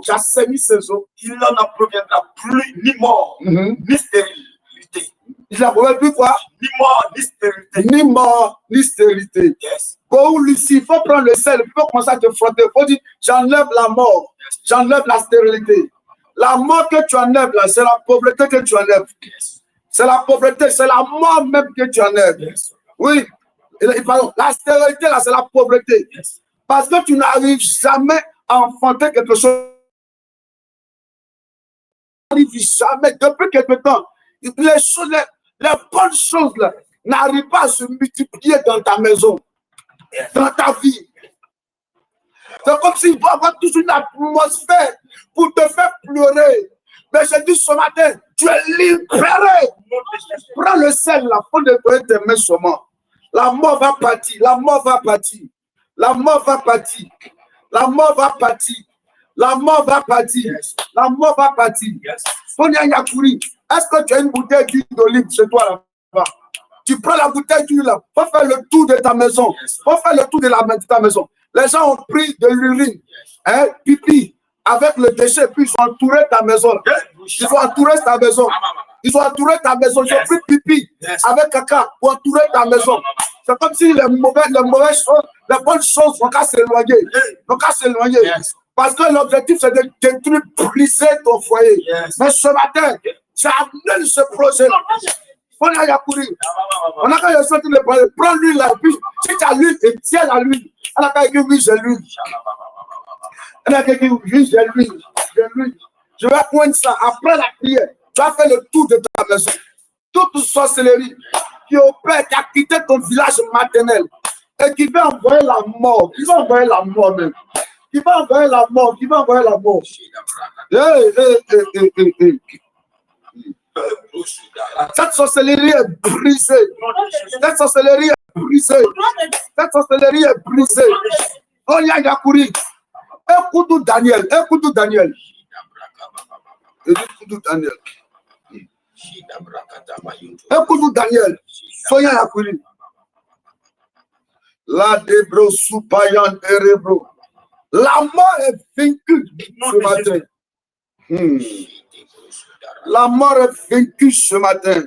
J'assaini ses eaux. Il n'en en proviendra plus ni mort, ni stérilité. Il n'en proviendra plus quoi? Ni mort, ni stérilité. Ni mort, ni stérilité. Yes. Quand Lucie, il faut prendre le sel, il faut commencer à te frotter. Il faut dire, j'enlève la mort, j'enlève la stérilité. La mort que tu enlèves là, c'est la pauvreté que tu enlèves. C'est la pauvreté, c'est la mort même que tu enlèves. Oui. Pardon, la stérilité là, c'est la pauvreté. Parce que tu n'arrives jamais à enfanter quelque chose. Tu n'arrives jamais, depuis quelque temps, les choses, les bonnes choses là, n'arrivent pas à se multiplier dans ta maison, dans ta vie. C'est comme s'il faut avoir toujours une atmosphère pour te faire pleurer. Mais je dis ce matin, tu es libéré. Prends le sel là, pour nettoyer tes mains seulement. La mort va partir, la mort va partir, la mort va partir, la mort va partir, la mort va partir, la mort va partir. Sonia Yakouri, est-ce que tu as une bouteille d'huile d'olive chez toi là-bas? Tu prends la bouteille d'huile là, faut faire le tour de ta maison, faut faire le tour de ta maison. Les gens ont pris de l'urine, pipi, avec le déchet, puis ils ont entouré ta maison. Ils ont entouré ta maison. Ils ont entouré ta maison. Ils ont pris pipi avec caca pour entourer ta maison. C'est comme si les mauvaises choses, les bonnes choses vont qu'à s'éloigner. Vont qu'à s'éloigner. Parce que l'objectif, c'est de détruire, briser ton foyer. Mais ce matin, j'ai amené ce projet. On a Yakouri. On a quand il a sorti le palais. Prends l'huile là. Puis, si tu as l'huile, et tiens la l'huile. On a quand il a dit, j'ai l'huile. On a quand il a dit, j'ai l'huile. Je vais poindre ça. Après la prière, tu vas faire le tour de ta maison. Toute sorcellerie qui opère, qui a quitté ton village maternel et qui va envoyer la mort. Qui va envoyer la mort même. Qui va envoyer la mort. Qui va envoyer la mort. Cette sorcellerie est brisée. Cette sorcellerie est brisée. Cette sorcellerie est brisée. Oh, Yakouri. Écoute Daniel. Écoute Daniel. Écoute Daniel. Écoute Daniel. Soyez Yakouri. La débro soupayan erebro. La mort est vaincue ce matin. La mort est vaincue ce matin.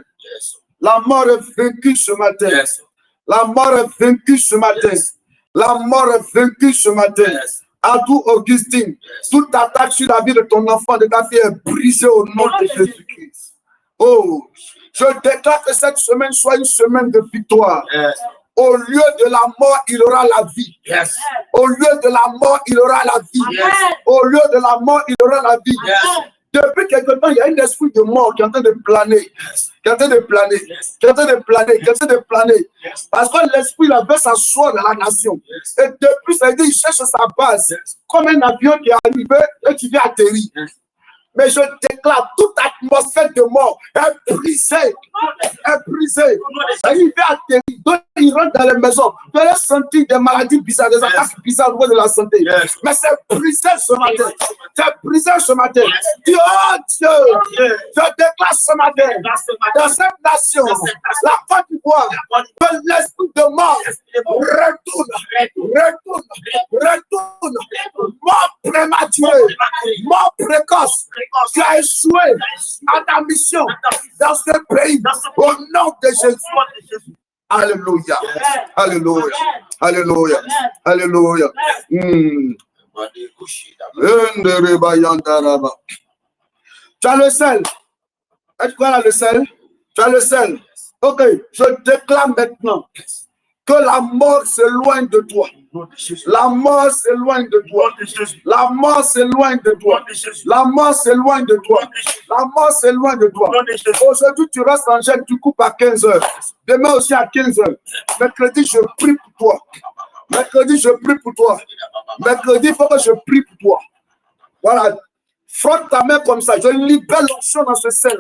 La mort est vaincue ce matin. La mort est vaincue ce matin. La mort est vaincue ce matin. Adou Augustine, toute attaque sur la vie de ton enfant, de ta fille est brisée au nom de Jésus-Christ. Oh, je déclare que cette semaine soit une semaine de victoire. Au lieu de la mort, il aura la vie. Au lieu de la mort, il aura la vie. Au lieu de la mort, il aura la vie. Depuis quelque temps, il y a un esprit de mort qui est en train de planer, qui est en train de planer, qui est en train de planer, qui est en train de planer. Parce que l'esprit veut s'asseoir dans la nation. Et depuis, ça veut dire qu'il cherche sa base, comme un avion qui est arrivé et qui vient atterrir. Mais je déclare toute atmosphère de mort est brisée. Est brisée. Il vient atterrir. Donc, il rentre dans les maisons. Vous allez sentir des maladies bizarres, des attaques bizarres au niveau de la santé. Mais c'est brisé ce matin. C'est brisé ce matin. Dieu, je déclare ce matin dans cette nation, la Côte d'Ivoire, que l'esprit de mort retourne. Mort prématurée, mort précoce. Tu as échoué à ta mission dans ce pays au nom de Jésus. Alléluia. Alléluia. Alléluia. Alléluia. Tu as le sel. Est-ce qu'on a le sel? Tu as le sel. Ok, je déclare maintenant que la mort s'éloigne de toi. La mort s'éloigne de toi. La mort s'éloigne de toi. La mort s'éloigne de toi. La mort s'éloigne de toi. Aujourd'hui, tu restes en jeûne, tu coupes à 15 h. Demain aussi à 15 h. Mercredi, je prie pour toi. Mercredi, je prie pour toi. Mercredi, il faut que je prie pour toi. Voilà. Frotte ta main comme ça. Je libère l'onction dans ce sel.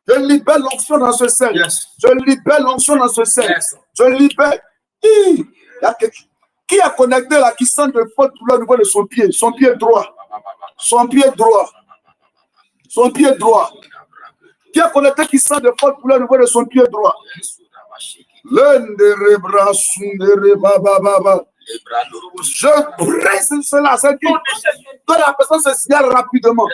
Je libère l'onction dans ce sel. Je libère l'onction dans ce sel. Je libère. Qui a connecté là, qui sent de forte douleur au niveau de son pied droit. Son pied droit. Son pied droit. Qui a connecté qui sent de forte douleur au niveau de son pied droit. Je brise cela. C'est que la personne se signale rapidement.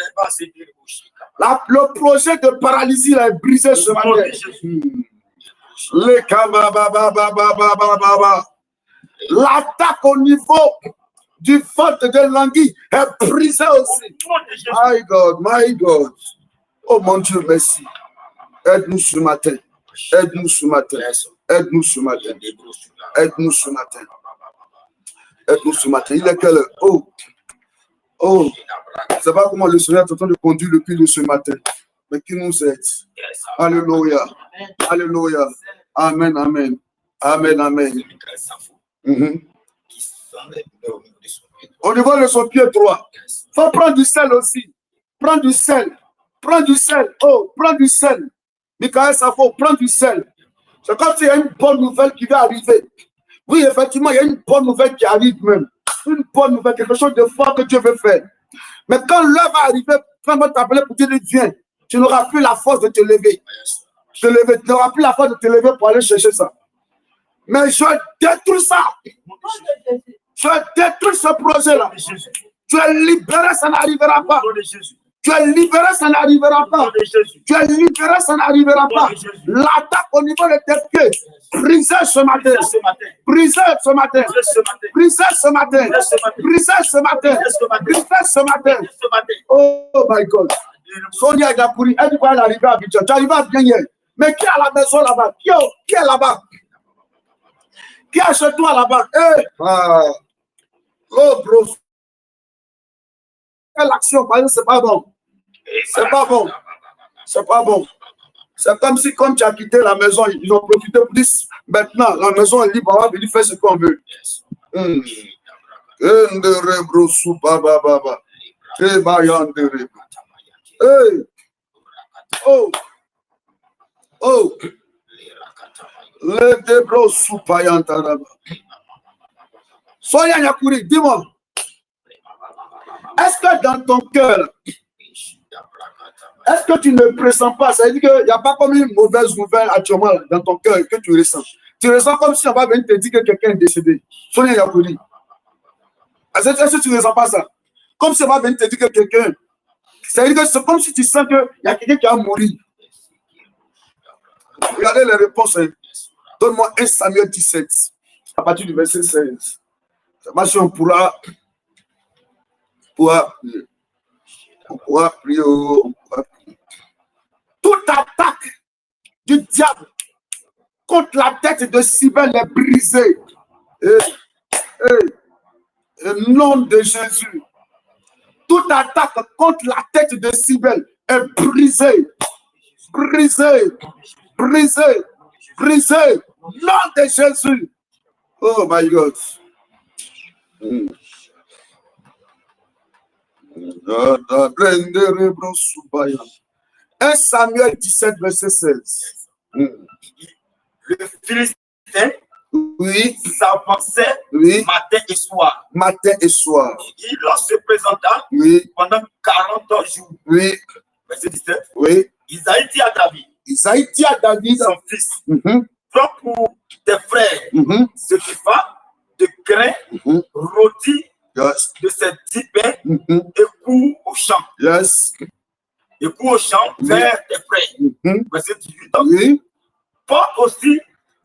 Le projet de paralysie est brisé ce matin. L'attaque au niveau du ventre de l'anguille est brisée aussi. My God, my God. Oh mon Dieu, merci. Aide-nous ce matin. Aide-nous ce matin. Aide-nous ce matin. Aide-nous ce matin. Aide-nous ce matin. Il est quelle heure? Oh. Oh. Je ne sais pas comment le Seigneur est en train de conduire le culte de ce matin. Mais qui nous aide. Alléluia. Alléluia. Amen, amen. Amen, amen. Au niveau de son pied droit. Il faut prendre du sel aussi. Prends du sel. Prends du sel. Oh, prends du sel. Michael Safo, prends du sel. C'est comme s'il y a une bonne nouvelle qui va arriver. Oui, effectivement, il y a une bonne nouvelle qui arrive même. Une bonne nouvelle, quelque chose de fort que Dieu veut faire. Mais quand l'heure va arriver, quand on va t'appeler pour dire viens, tu n'auras plus la force de te lever. Tu n'auras plus la force de te lever pour aller chercher ça. Mais je détruis ça. Je détruis ce projet-là. Tu es libéré, ça n'arrivera pas. Tu es libéré, ça n'arrivera pas. Tu es libéré, ça n'arrivera pas. L'attaque au niveau de tes pieds, brisez ce matin. Brisez ce matin. Brisez ce matin. Brisez ce matin. Brisez ce matin. Oh my God. Sonia Gapouri, elle va arriver à Abidjan. Tu arrives à bien hier. Mais qui est à la maison là-bas? Qui est là-bas? Qui est chez toi là-bas? Oh, bro. L'action, c'est pas bon. C'est pas bon. C'est pas bon. C'est comme si, comme tu as quitté la maison, ils ont profité pour dire maintenant, la maison est libre, on va venir faire ce qu'on veut. Oh. Oh. Le débro soupayantara. Soya Yakuri, dis-moi. Est-ce que dans ton cœur, est-ce que tu ne pressens pas? Ça veut dire qu'il n'y a pas comme une mauvaise nouvelle actuellement dans ton cœur que tu ressens. Tu ressens comme si on va venir te dire que quelqu'un est décédé. Sonia Yakouri. Est-ce que tu ne ressens pas ça? Comme si on va venir te dire que quelqu'un. Ça veut dire que c'est comme si tu sens qu'il y a quelqu'un qui a mouru. Regardez les réponses. Hein. Donne-moi 1 Samuel 17, à partir du verset 16. Si on pourra prier. Toute attaque du diable contre la tête de Cybèle est brisée. Au nom de Jésus. Toute attaque contre la tête de Cybèle est brisée. Brisée. Brisée. Brisée. Au nom de Jésus. Oh my God. 1 Samuel 17, verset 16. Le Philistin, oui, s'avançait, oui, matin et soir. Matin et soir. Il leur se présenta, oui, pendant 40 jours. Oui. Verset 17. Oui. Isaïe dit à David. Isaïe dit à David, son fils. Prends pour tes frères ce qui va de grains rôtis de ces 10 pains et cours au champ. Yes. Et cours au champ vers tes frères. Verset 18. Oui. Porte aussi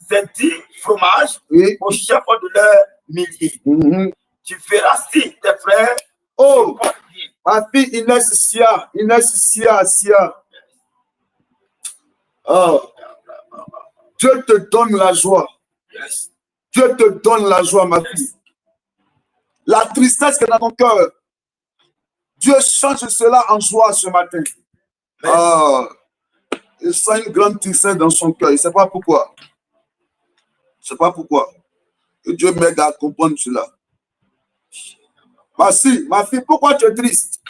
ces 10 fromages au chef de leur millier. Tu feras si tes frères. Oh, ma fille Inès Sia. Oh. Dieu te donne la joie. Yes. Dieu te donne la joie, ma fille. La tristesse que dans ton cœur, Dieu change cela en joie ce matin. Ah, il sent une grande tristesse dans son cœur. Il ne sait pas pourquoi. Je ne sais pas pourquoi. Que Dieu m'aide à comprendre cela. Ma fille, pourquoi tu es triste?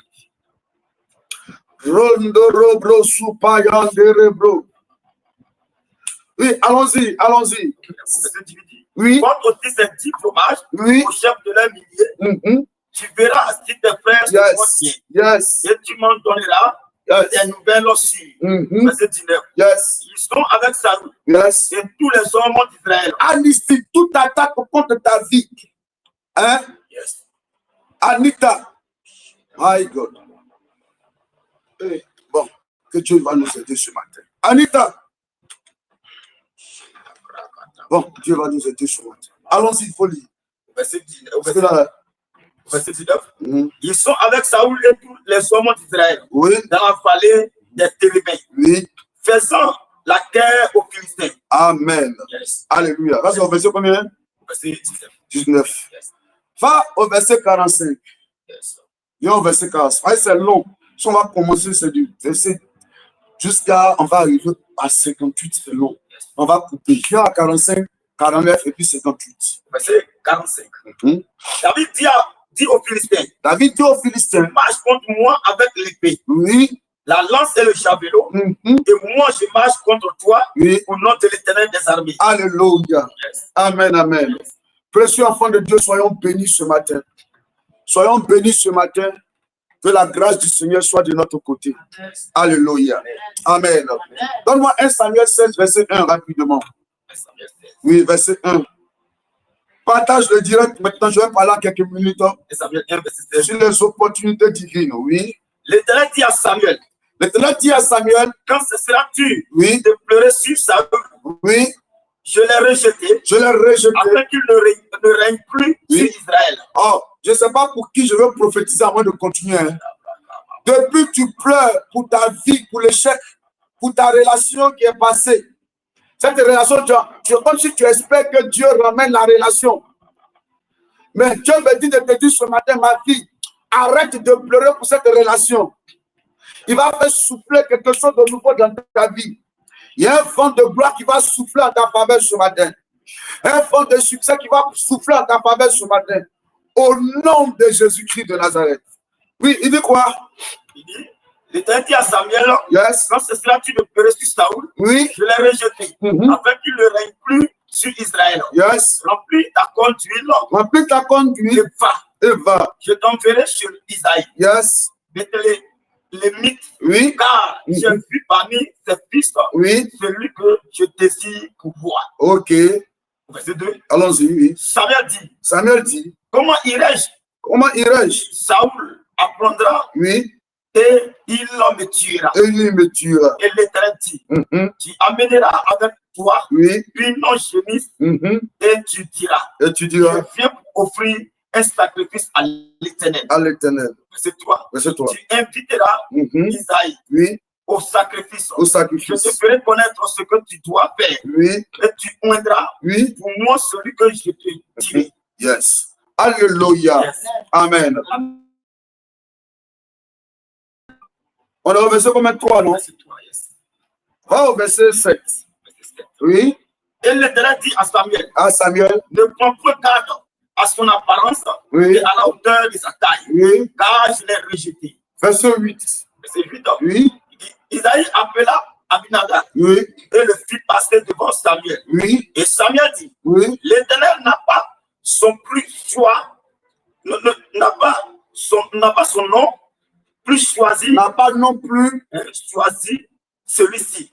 Oui, allons-y. Oui. Porte aussi ces 10 fromages au chef de leur millier. Tu verras si tes frères se portent bien. Yes. Et tu m'en donneras Yes. des nouvelles aussi. Verset 19. Yes. Ils sont avec Saül Yes. et tous les hommes d'Israël. Anisti, toute attaque contre ta vie. Hein? Yes. Anita. My God. Bon, que Dieu va nous aider ce matin. Anita. Bon, Dieu va nous aider ce matin. Allons-y, il faut lire. Verset 19. Parce que là, Verset 19. Ils sont avec Saül et tous les hommes d'Israël oui, dans la vallée des Térébins, oui. faisant la guerre aux Philistins. Amen. Yes. Alléluia. Là, c'est au verset combien? Verset 19. 19. Yes. Va au verset 45. Yes. Il y a au verset 45. C'est long. Si on va commencer, c'est du verset jusqu'à, on va arriver à 58, c'est long. On va couper. Viens à 45, 49 et puis 58. Verset 45. David dit aux Philistins, David dit aux Philistins, marche contre moi avec l'épée, oui, la lance et le javelot, et moi je marche contre toi oui. au nom de l'Éternel des armées. Alléluia. Yes. Amen, amen. Yes. Précieux enfants de Dieu, soyons bénis ce matin. Soyons bénis ce matin. Que la grâce du Seigneur soit de notre côté. Yes. Alléluia. Amen. Donne-moi 1 Samuel 16, verset 1 rapidement. Oui, verset 1. Partage le direct. Maintenant, je vais parler en quelques minutes Samuel 1, verset 16. sur les opportunités divines. Oui. L'Éternel dit à Samuel, L'Éternel dit à Samuel, quand ce sera tu oui, de pleurer sur Saül, oui, je l'ai rejeté, je l'ai rejeté. afin qu'il ne règne plus Oui. sur Israël. Oh, je ne sais pas pour qui je veux prophétiser avant de continuer. Hein. Depuis que tu pleures pour ta vie, pour l'échec, pour ta relation qui est passée, cette relation, tu comme si tu espères que Dieu ramène la relation. Mais Dieu me dit de te dire ce matin, ma fille, arrête de pleurer pour cette relation. Il va faire souffler quelque chose de nouveau dans ta vie. Il y a un vent de gloire qui va souffler en ta faveur ce matin. Un vent de succès qui va souffler en ta faveur ce matin. Au nom de Jésus-Christ de Nazareth. Oui, il dit quoi? Il dit, l'Éternel dit à Samuel, Yes. quand ce sera tu de pleurer sur Saül, Oui. je l'ai rejeté, afin qu'il ne règne plus sur Israël. Yes. Remplis ta conduite Remplis ta conduite et va. et va. Je t'enverrai sur Isaïe, Yes. les mythes, Oui. car j'ai vu parmi ses fils Oui. celui que je désire pour voir. Ok. Verset 2. Allons-y, oui. Samuel dit, comment irai-je? Comment irai-je? Saül apprendra Oui. et il me tuera. Et il me tuera. Et l'Éternel dit, tu amèneras avec toi Oui. une non-gémisse et tu diras, Et tu diras je viens pour offrir un sacrifice à l'Éternel. à l'Éternel. Verset 3. Verset 3. Tu inviteras Isaïe Oui. au sacrifice. Au Je sacrifice. te ferai connaître ce que tu dois faire. Oui. Et tu oindras Oui. pour moi celui que je te dirai. Yes. Alléluia. Yes. Amen. On est au verset combien? 3, non? Verset 3, yes. Va au verset 7. Verset 7. Oui. Et l'Éternel dit à Samuel, À Samuel. ne prends point garde à son apparence Oui. et à la hauteur de sa taille, Oui. car je l'ai rejeté. Verset 8. Verset 8. Oui. Isaïe appela Abinadab Oui. et le fit passer devant Samuel. Oui. Et Samuel dit, Oui. l'Éternel n'a pas son plus choix, n'a pas son nom plus choisi, N'a pas non plus. choisi celui-ci.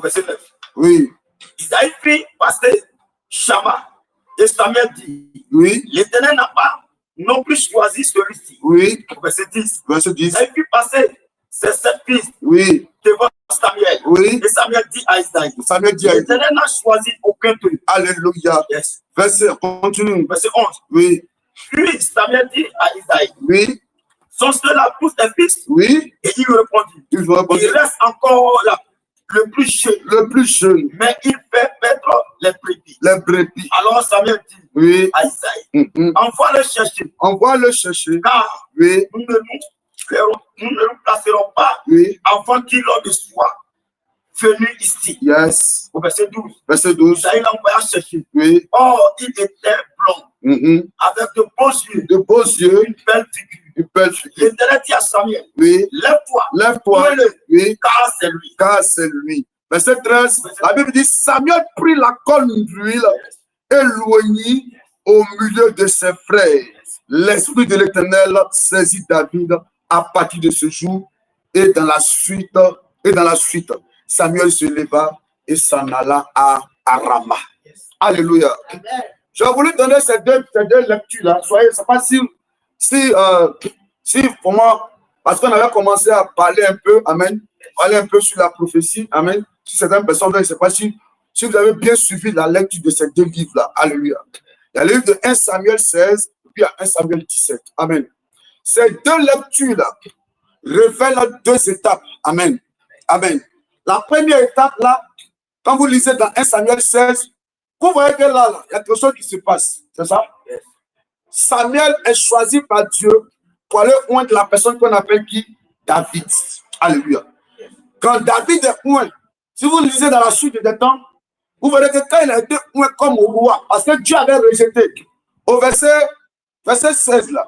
Verset 9. Oui. Isaïe fit passer Shama. Et Samuel dit, Oui. l'Éternel n'a pas non plus choisi celui-ci. Oui. Verset 10. Verset 10. Isaïe fit passer ses 7 fils Oui. devant Samuel. Oui. Et Samuel dit à Isaïe, Samuel dit à l'Éternel n'a choisi aucun d'eux. Alléluia. Yes. Verset, continue. Verset 11. Oui. Puis Samuel dit à Isaïe, Oui. sont ceux-là tous tes fils? Oui. Et il répondit, Il va répondre. il reste encore là, le plus jeune, Le plus jeune. mais il fait paître les brebis. Les brebis. Alors Samuel dit Oui. à Isaïe, envoie le chercher, On va le chercher. car Oui. nous ne nous placerons pas Oui. avant qu'il ne soit venu ici. Yes. Au verset 12, Verset 12. Isaïe l'envoya chercher. Oui. Or, il était blond, avec de beaux yeux, De beaux yeux. une belle figure. Une belle figure. L'Éternel dit à Samuel, Oui. lève-toi, Lève-toi. prends-le, Oui. car c'est lui. Car c'est lui. Verset 13. La Bible dit Samuel prit la corne d'huile éloigné au milieu de ses frères. L'esprit de l'Éternel saisit David à partir de ce jour et dans la suite, Samuel se leva et s'en alla à Rama. Alléluia. Je voulais donner ces deux lectures-là. Soyez, je ne sais pas si pour moi, parce qu'on avait commencé à parler un peu, amen, parler un peu sur la prophétie, amen, sur certaines personnes, je ne sais pas si vous avez bien suivi la lecture de ces deux livres-là. Alléluia. Il y a le livre de 1 Samuel 16, puis il y a 1 Samuel 17. Amen. Ces deux lectures-là révèlent deux étapes. Amen. Amen. La première étape, là, quand vous lisez dans 1 Samuel 16, vous voyez que là, il y a quelque chose qui se passe. C'est ça? Samuel est choisi par Dieu pour aller oindre la personne qu'on appelle qui? David. Alléluia. Quand David est oint, si vous lisez dans la suite des temps, vous verrez que quand il a été oint comme au roi, parce que Dieu avait rejeté, au verset 16 là,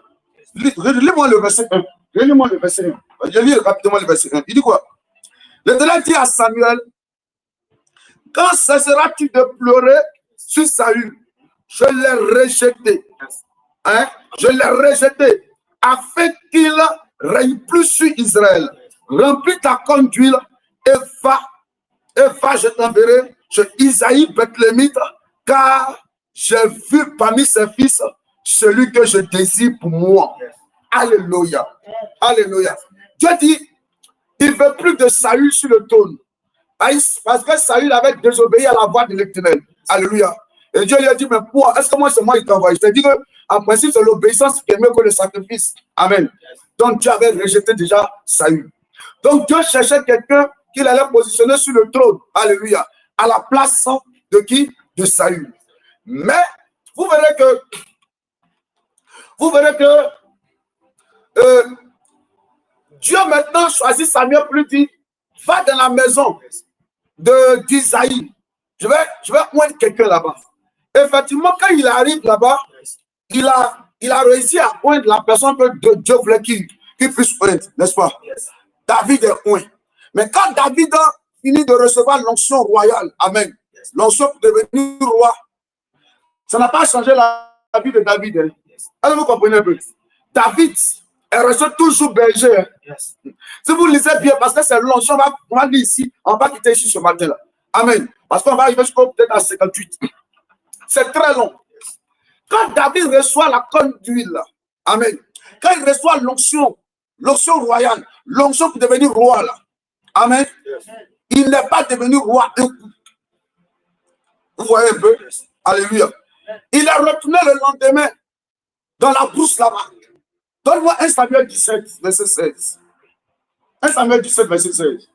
lis-moi le verset 1. Lis-moi le verset 1. Je lis rapidement le verset 1. Il dit quoi? L'Éternel dit à Samuel, quand cesseras-tu de pleurer sur Saül? Je l'ai rejeté. Hein? Je l'ai rejeté afin qu'il règne plus sur Israël. Remplis ta corne d'huile et va, je t'enverrai chez Isaïe Bethlémite, car j'ai vu parmi ses fils celui que je désire pour moi. Alléluia. Alléluia. Dieu dit, il ne veut plus de Saül sur le trône. Parce que Saül avait désobéi à la voix de l'Éternel. Alléluia. Et Dieu lui a dit, mais pourquoi? Est-ce que moi, c'est moi qui t'envoie? Je te dis qu'en principe, c'est l'obéissance qui est mieux que le sacrifice. Amen. Donc, Dieu avait rejeté déjà Saül. Donc, Dieu cherchait quelqu'un qu'il allait positionner sur le trône. Alléluia. À la place de qui? De Saül. Mais, vous verrez que Dieu maintenant choisit Samuel pour lui dire, va dans la maison d'Isaïe. Je vais oindre quelqu'un là-bas. Effectivement, quand il arrive là-bas, il a réussi à oindre la personne que Dieu voulait qu'il puisse oindre, n'est-ce pas? David est oint. Mais quand David a fini de recevoir l'onction royale, amen, l'onction pour devenir roi, ça n'a pas changé la vie de David. Hein. Alors vous comprenez un peu. David est resté toujours berger. Hein. Si vous lisez bien, parce que c'est l'onction, on va lire ici, on va quitter ici ce matin-là. Amen. Parce qu'on va arriver jusqu'au peut-être à 58. C'est très long. Quand David reçoit la corne d'huile, amen. Quand il reçoit l'onction royale, l'onction pour devenir roi, là, amen. Il n'est pas devenu roi d'un coup. Vous voyez un peu? Alléluia. Il est retourné le lendemain dans la brousse là-bas. Donne-moi 1 Samuel 17, verset 16. 1 Samuel 17, verset 16.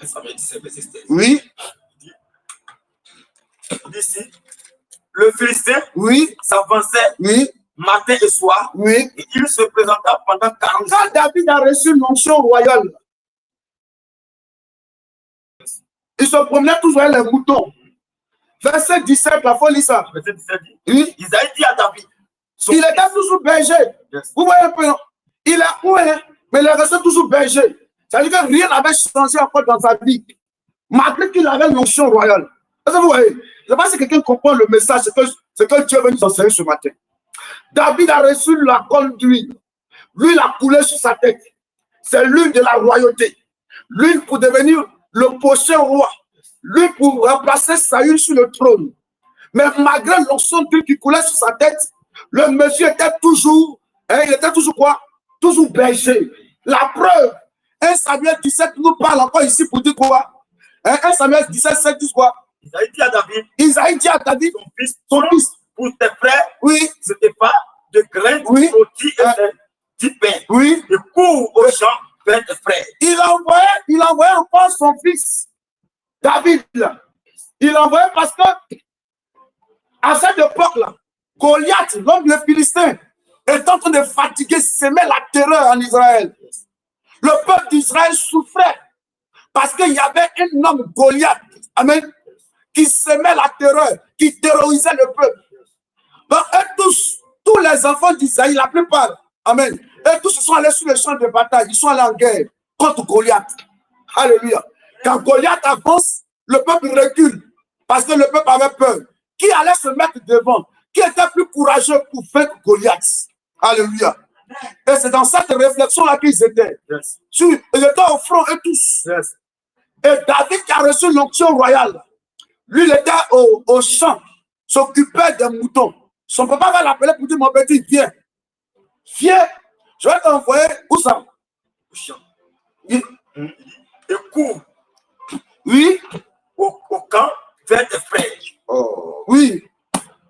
1 Samuel 17, verset 16. Oui. Ici, le Philistin, oui, s'avançait, oui, matin et soir, oui, et il se présenta pendant 40 jours. Quand David a reçu l'onction royale, il se promenait toujours avec les moutons. Verset 17, la folie ça. Verset 17 dit, oui. Isaïe dit à David, il était toujours berger. Yes. Vous voyez un peu, non? Il est oué, mais il est resté toujours berger. Ça veut dire que rien n'avait changé encore dans sa vie, malgré qu'il avait l'onction royale. Est-ce que vous voyez? Je ne sais pas si quelqu'un comprend le message, c'est que Dieu veut nous enseigner ce matin. David a reçu la corne d'huile. L'huile a coulé sur sa tête. C'est l'huile de la royauté. L'huile pour devenir le prochain roi. L'huile pour remplacer Saül sur le trône. Mais malgré l'onction d'huile qui coulait sur sa tête, le monsieur était toujours, il était toujours quoi? Toujours berger. La preuve, 1 Samuel 17 nous parle encore ici pour dire quoi? 1 Samuel 17, 7 dit quoi? Isaïe dit à David, son fils, pour tes frères, oui, c'était pas de grains, oui, rôtis et du pain. Oui, de cours au champ vers tes frères. Il envoyait encore son fils, David. Il envoyait parce que, à cette époque-là, Goliath, l'homme de Philistin, est en train de fatiguer, semer la terreur en Israël. Le peuple d'Israël souffrait parce qu'il y avait un homme, Goliath, amen, qui semait la terreur, qui terrorisait le peuple. Donc, tous les enfants d'Isaïe, la plupart, amen, et tous se sont allés sur les champs de bataille, ils sont allés en guerre contre Goliath. Alléluia. Quand Goliath avance, le peuple recule parce que le peuple avait peur. Qui allait se mettre devant? Qui était plus courageux pour vaincre Goliath? Alléluia. Et c'est dans cette réflexion-là qu'ils étaient. Yes. Ils étaient au front et tous. Yes. Et David qui a reçu l'onction royale, lui, il était au champ, s'occupait des moutons. Son papa va l'appeler pour dire, mon petit, viens. Viens, je vais t'envoyer. Où ça? Au champ. Et cours. Oui. Au camp vers tes frères. Oh. Oui.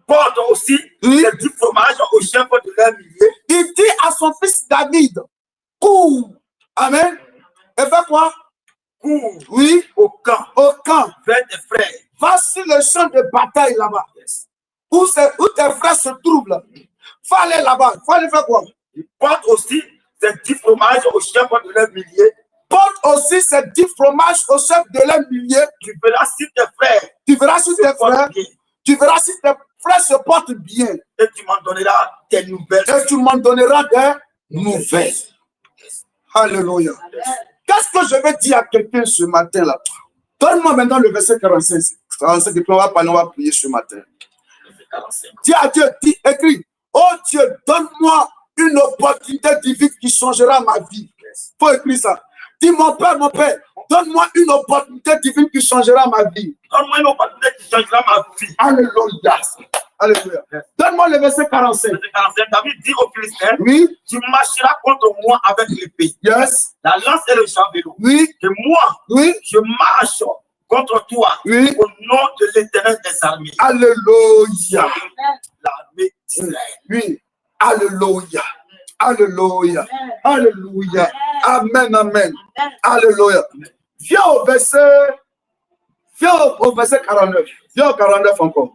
Porte aussi du fromage au chef de leur milieu. Il dit à son fils David, cours. Amen. Et fais quoi? Cours. Oui. Au camp. Au camp. Vers tes frères. Va sur le champ de bataille là-bas. Yes. Où tes frères se trouvent là. Faut aller là-bas. Faut aller faire quoi? Il porte aussi ces 10 fromages au chef de leur milieu. Porte aussi ces 10 fromages au chef de leur milieu. Tu verras si tes frères. Tu verras si tes frères. Tu verras si tes frères se portent bien. Et tu m'en donneras des nouvelles. Et tu m'en donneras des nouvelles. Alléluia. Qu'est-ce que je vais dire à quelqu'un ce matin-là? Donne-moi maintenant le verset 45. 45 et puis on va prier ce matin. Dis à Dieu, écris. Oh Dieu, donne-moi une opportunité divine qui changera ma vie. Faut écrire ça. Dis mon Père, donne-moi une opportunité divine qui changera ma vie. Donne-moi une opportunité qui changera ma vie. Alléluia. Alléluia. Donne-moi le verset 45. Verset 45, David dit aux Philistins, oui. Tu marcheras contre moi avec l'épée. Yes. La lance et le javelot. Oui. Et moi, oui. je marche contre toi. Oui. Au nom de l'Éternel des armées. Alléluia. L'armée d'Israël. Oui. Alléluia. Alléluia. Alléluia. Amen, amen. Alléluia. Viens au verset 49. Viens au 49 encore.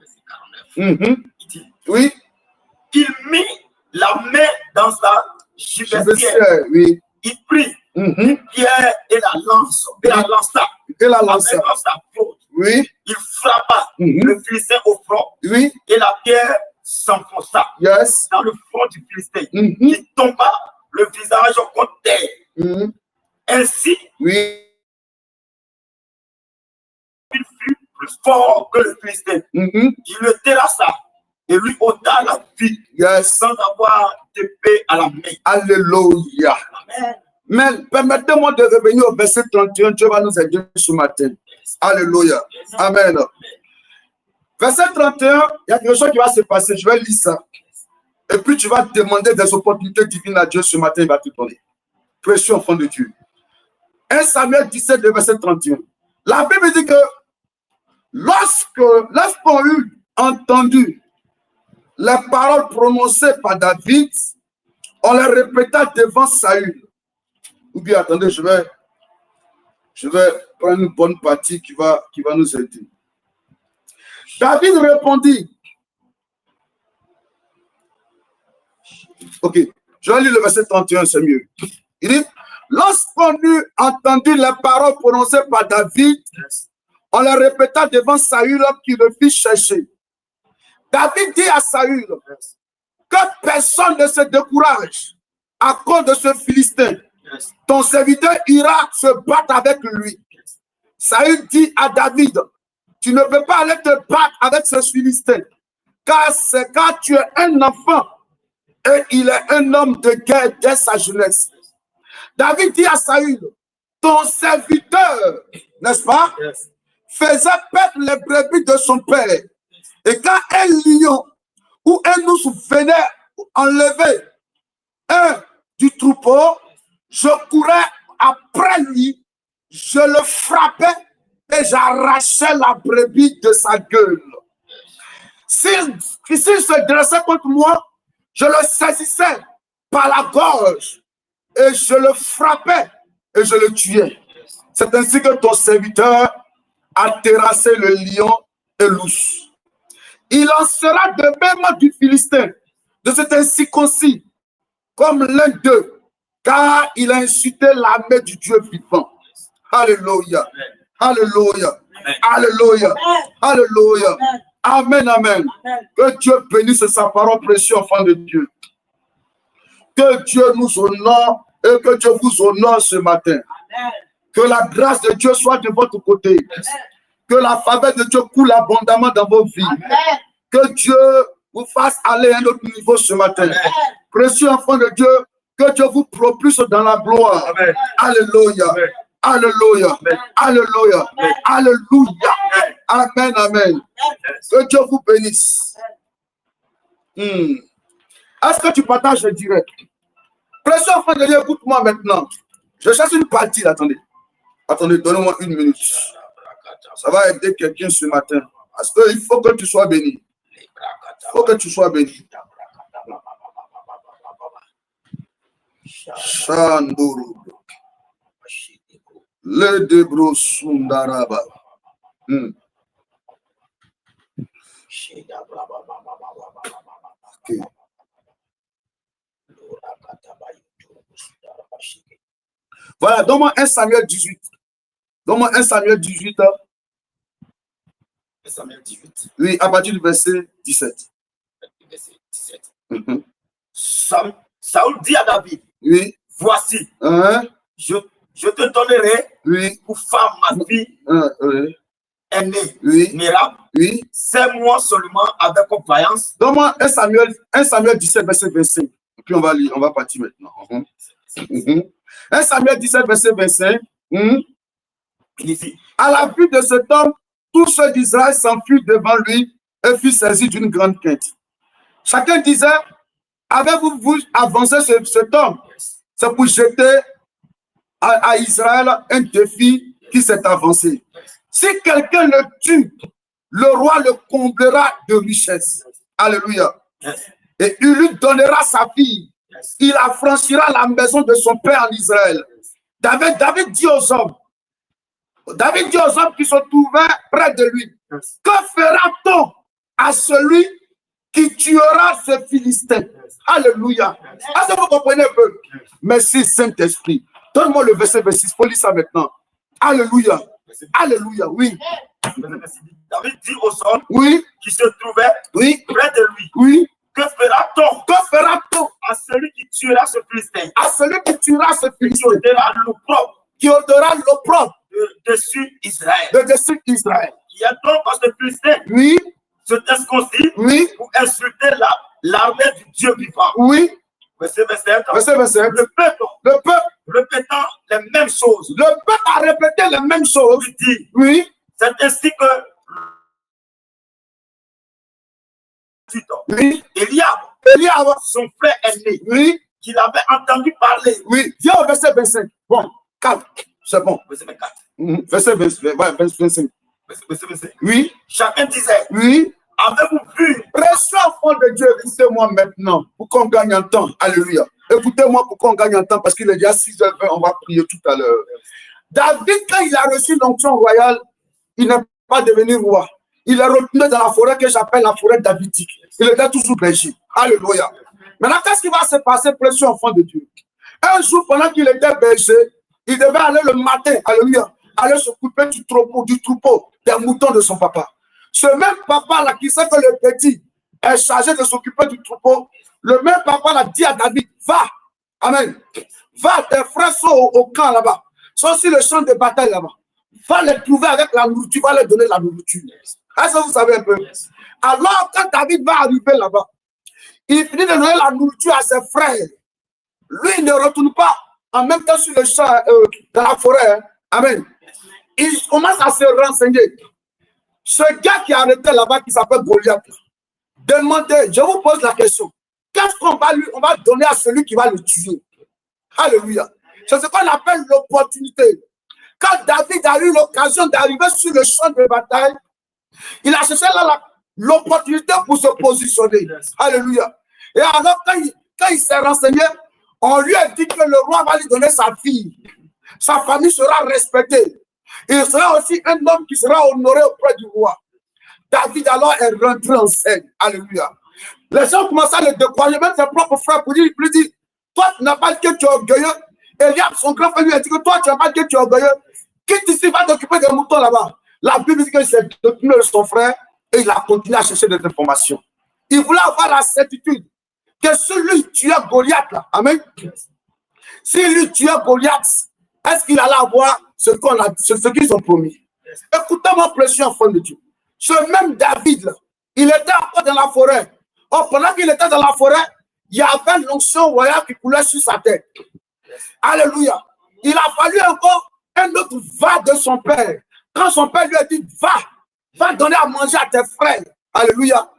Oui. Il mit la main dans sa gibecière. Oui. Il prit une pierre et la lance. Et la lança. Dans sa faute. Oui. Il frappa le Philistin au front. Oui. Et la pierre s'enfonça dans le front du Philistin. Il tomba le visage contre terre. Ainsi, il fut plus fort que le Philistin. Il le terrassa et lui ôta la vie sans avoir d'épée à la main. Alléluia. Amen. Mais permettez-moi de revenir au verset 31. Dieu va nous aider ce matin. Alléluia. Amen. Verset 31, il y a quelque chose qui va se passer. Je vais lire ça. Et puis tu vas demander des opportunités divines à Dieu ce matin. Il va te donner. Précieux enfant de Dieu. 1 Samuel 17, verset 31. La Bible dit que lorsqu'on eut entendu les paroles prononcées par David, on les répéta devant Saül. Ou bien, attendez, je vais prendre une bonne partie qui va nous aider. David répondit. Ok, je vais lire le verset 31, c'est mieux. Il dit, lorsqu'on eut entendu les paroles prononcées par David, on les répéta devant Saül qui le fit chercher. David dit à Saül que personne ne se décourage à cause de ce Philistin. Ton serviteur ira se battre avec lui. Saül dit à David, tu ne peux pas aller te battre avec ce Philistin, car tu es un enfant et il est un homme de guerre dès sa jeunesse. David dit à Saül, ton serviteur, n'est-ce pas, faisait perdre les brebis de son père. Et quand un lion ou un ours venait enlever un du troupeau, je courais après lui, je le frappais et j'arrachais la brebis de sa gueule. S'il se dressait contre moi, je le saisissais par la gorge et je le frappais et je le tuais. C'est ainsi que ton serviteur a terrassé le lion et l'ours. Il en sera de même du Philistin, de cet incirconcis, comme l'un d'eux, car il a insulté l'armée du Dieu vivant. Alléluia. Alléluia. Alléluia. Alléluia. Amen, amen. Que Dieu bénisse sa parole précieuse, enfant de Dieu. Que Dieu nous honore et que Dieu vous honore ce matin. Que la grâce de Dieu soit de votre côté. Que la faveur de Dieu coule abondamment dans vos vies. Que Dieu vous fasse aller à un autre niveau ce matin. Précieux enfant de Dieu, Que Dieu vous propulse dans la gloire. Amen. Alléluia. Amen. Alléluia. Amen. Alléluia. Amen. Alléluia. Amen. Amen. Que Dieu vous bénisse. Est-ce que tu partages le direct? Précieux enfant de Dieu, écoute-moi maintenant. Je cherche une partie. Attendez. Attendez, donnez-moi une minute. Ça va aider quelqu'un ce matin. Parce qu'il faut que tu sois béni. Il faut que tu sois béni. Shanduru. Le debro sundaraba. Okay. Voilà, donne-moi 1 Samuel 18. Donne-moi 1 Samuel 18. 1 Samuel 18. Oui, à partir du verset 17. Verset 17. Saül dit à David, oui. Voici, je te donnerai pour femme ma fille aînée, Mérab, 5 mois seulement avec compliance. Donne-moi 1 Samuel 17, verset 25. Et puis on va partir maintenant. 1 Samuel 17, verset 25. À la vue de cet homme, tous ceux d'Israël s'enfuirent devant lui et furent saisis d'une grande crainte. Chacun disait, avez-vous avancé cet homme? C'est pour jeter à Israël un défi qui s'est avancé. Si quelqu'un le tue, le roi le comblera de richesses. Alléluia. Et il lui donnera sa fille. Il affranchira la maison de son père en Israël. David dit aux hommes qui se trouvaient près de lui, que fera-t-on à celui qui tuera ce Philistin? Alléluia. Est-ce que vous comprenez un peu? Merci Saint-Esprit. Donne-moi le verset 26. Faut lire ça maintenant. Alléluia. Alléluia. Oui. David dit aux hommes qui se trouvaient près de lui. Oui. Que fera-t-on? Que fera-t-on à celui qui tuera ce Philistin? À celui qui tuera ce Philistin. Qui ôtera l'opprobre dessus Israël. Dessus Israël. Qui a donc à ce Philistin? Oui. Ce desconcis pour insulter l'armée du Dieu vivant. Oui. Verset 27. Verset 27. Le peuple répétant les mêmes choses. Le peuple a répété les mêmes choses. Il dit, oui. C'est ainsi que Eliab, son frère aîné, qu'il avait entendu parler. Oui. Viens au verset 25. Bon, calme. C'est bon. Verset 24. Verset 25. Verset 25. Oui. Chacun disait, oui. Avez-vous vu? Précieux enfant de Dieu, écoutez-moi maintenant pour qu'on gagne en temps. Alléluia. Écoutez-moi pour qu'on gagne en temps parce qu'il est déjà 6h20, on va prier tout à l'heure. David, quand il a reçu l'onction royale, il n'est pas devenu roi. Il est retourné dans la forêt que j'appelle la forêt davidique. Il était toujours berger. Alléluia. Maintenant, qu'est-ce qui va se passer, précieux enfant de Dieu? Un jour, pendant qu'il était berger, il devait aller le matin, alléluia, aller s'occuper du troupeau, des moutons de son papa. Ce même papa-là qui sait que le petit est chargé de s'occuper du troupeau, le même papa-là dit à David, va, amen, va, tes frères sont au camp là-bas, sont sur le champ de bataille là-bas, va les trouver avec la nourriture, va leur donner la nourriture. Est-ce que vous savez un peu? Alors, quand David va arriver là-bas, il finit de donner la nourriture à ses frères. Lui, il ne retourne pas en même temps sur le champ, dans la forêt. Amen. Il commence à se renseigner. Ce gars qui a arrêté là-bas, qui s'appelle Goliath, demandez, je vous pose la question, qu'est-ce qu'on va donner à celui qui va le tuer? Alléluia. C'est ce qu'on appelle l'opportunité. Quand David a eu l'occasion d'arriver sur le champ de bataille, il a cherché là l'opportunité pour se positionner. Alléluia. Et alors, quand il s'est renseigné, on lui a dit que le roi va lui donner sa fille. Sa famille sera respectée. Il sera aussi un homme qui sera honoré auprès du roi. David alors est rentré en scène. Alléluia. Les gens commencent à le décourager, même ses propres frères, pour lui dire, toi, tu n'as pas dit que tu es orgueilleux. Eliab, son grand frère, lui a dit que toi, tu n'as pas dit que tu es orgueilleux. Quitte ici, va t'occuper des moutons là-bas. La Bible dit qu'il s'est détourné de son frère et il a continué à chercher des informations. Il voulait avoir la certitude que si lui tuait Goliath, là, amen. Si lui tuait Goliath, est-ce qu'il allait avoir ce qu'ils ont promis? Écoutez-moi, précieux enfant de Dieu. Ce même David, là, il était encore dans la forêt. Or, pendant qu'il était dans la forêt, il y avait l'onction royale qui coulait sur sa tête. Alléluia. Il a fallu encore un autre va de son père. Quand son père lui a dit, va donner à manger à tes frères. Alléluia.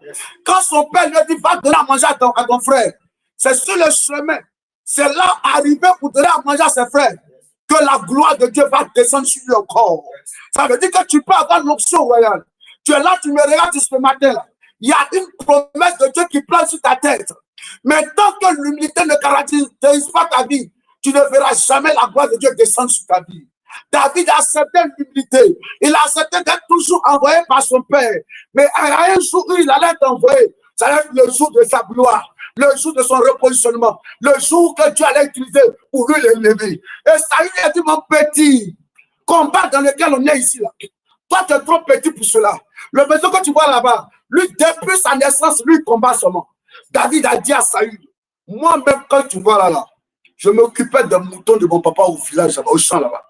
Quand son père lui a dit, va donner à manger à ton frère. C'est sur le chemin. C'est là, arrivé pour donner à manger à ses frères, que la gloire de Dieu va descendre sur lui encore. Ça veut dire que tu peux avoir l'onction royale. Tu es là, tu me regardes ce matin. Il y a une promesse de Dieu qui plane sur ta tête. Mais tant que l'humilité ne caractérise pas ta vie, tu ne verras jamais la gloire de Dieu descendre sur ta vie. David a accepté l'humilité. Il a accepté d'être toujours envoyé par son père. Mais à un jour où il allait être envoyé, ça allait être le jour de sa gloire, le jour de son repositionnement, le jour que Dieu allait utiliser pour lui l'élever. Et Saül a dit, mon petit combat dans lequel on est ici, là. Toi, tu es trop petit pour cela. Le monsieur que tu vois là-bas, lui, depuis sa naissance, lui, combat seulement. David a dit à Saül, moi-même, quand tu vois là, je m'occupais des moutons de mon papa au village, au champ là-bas.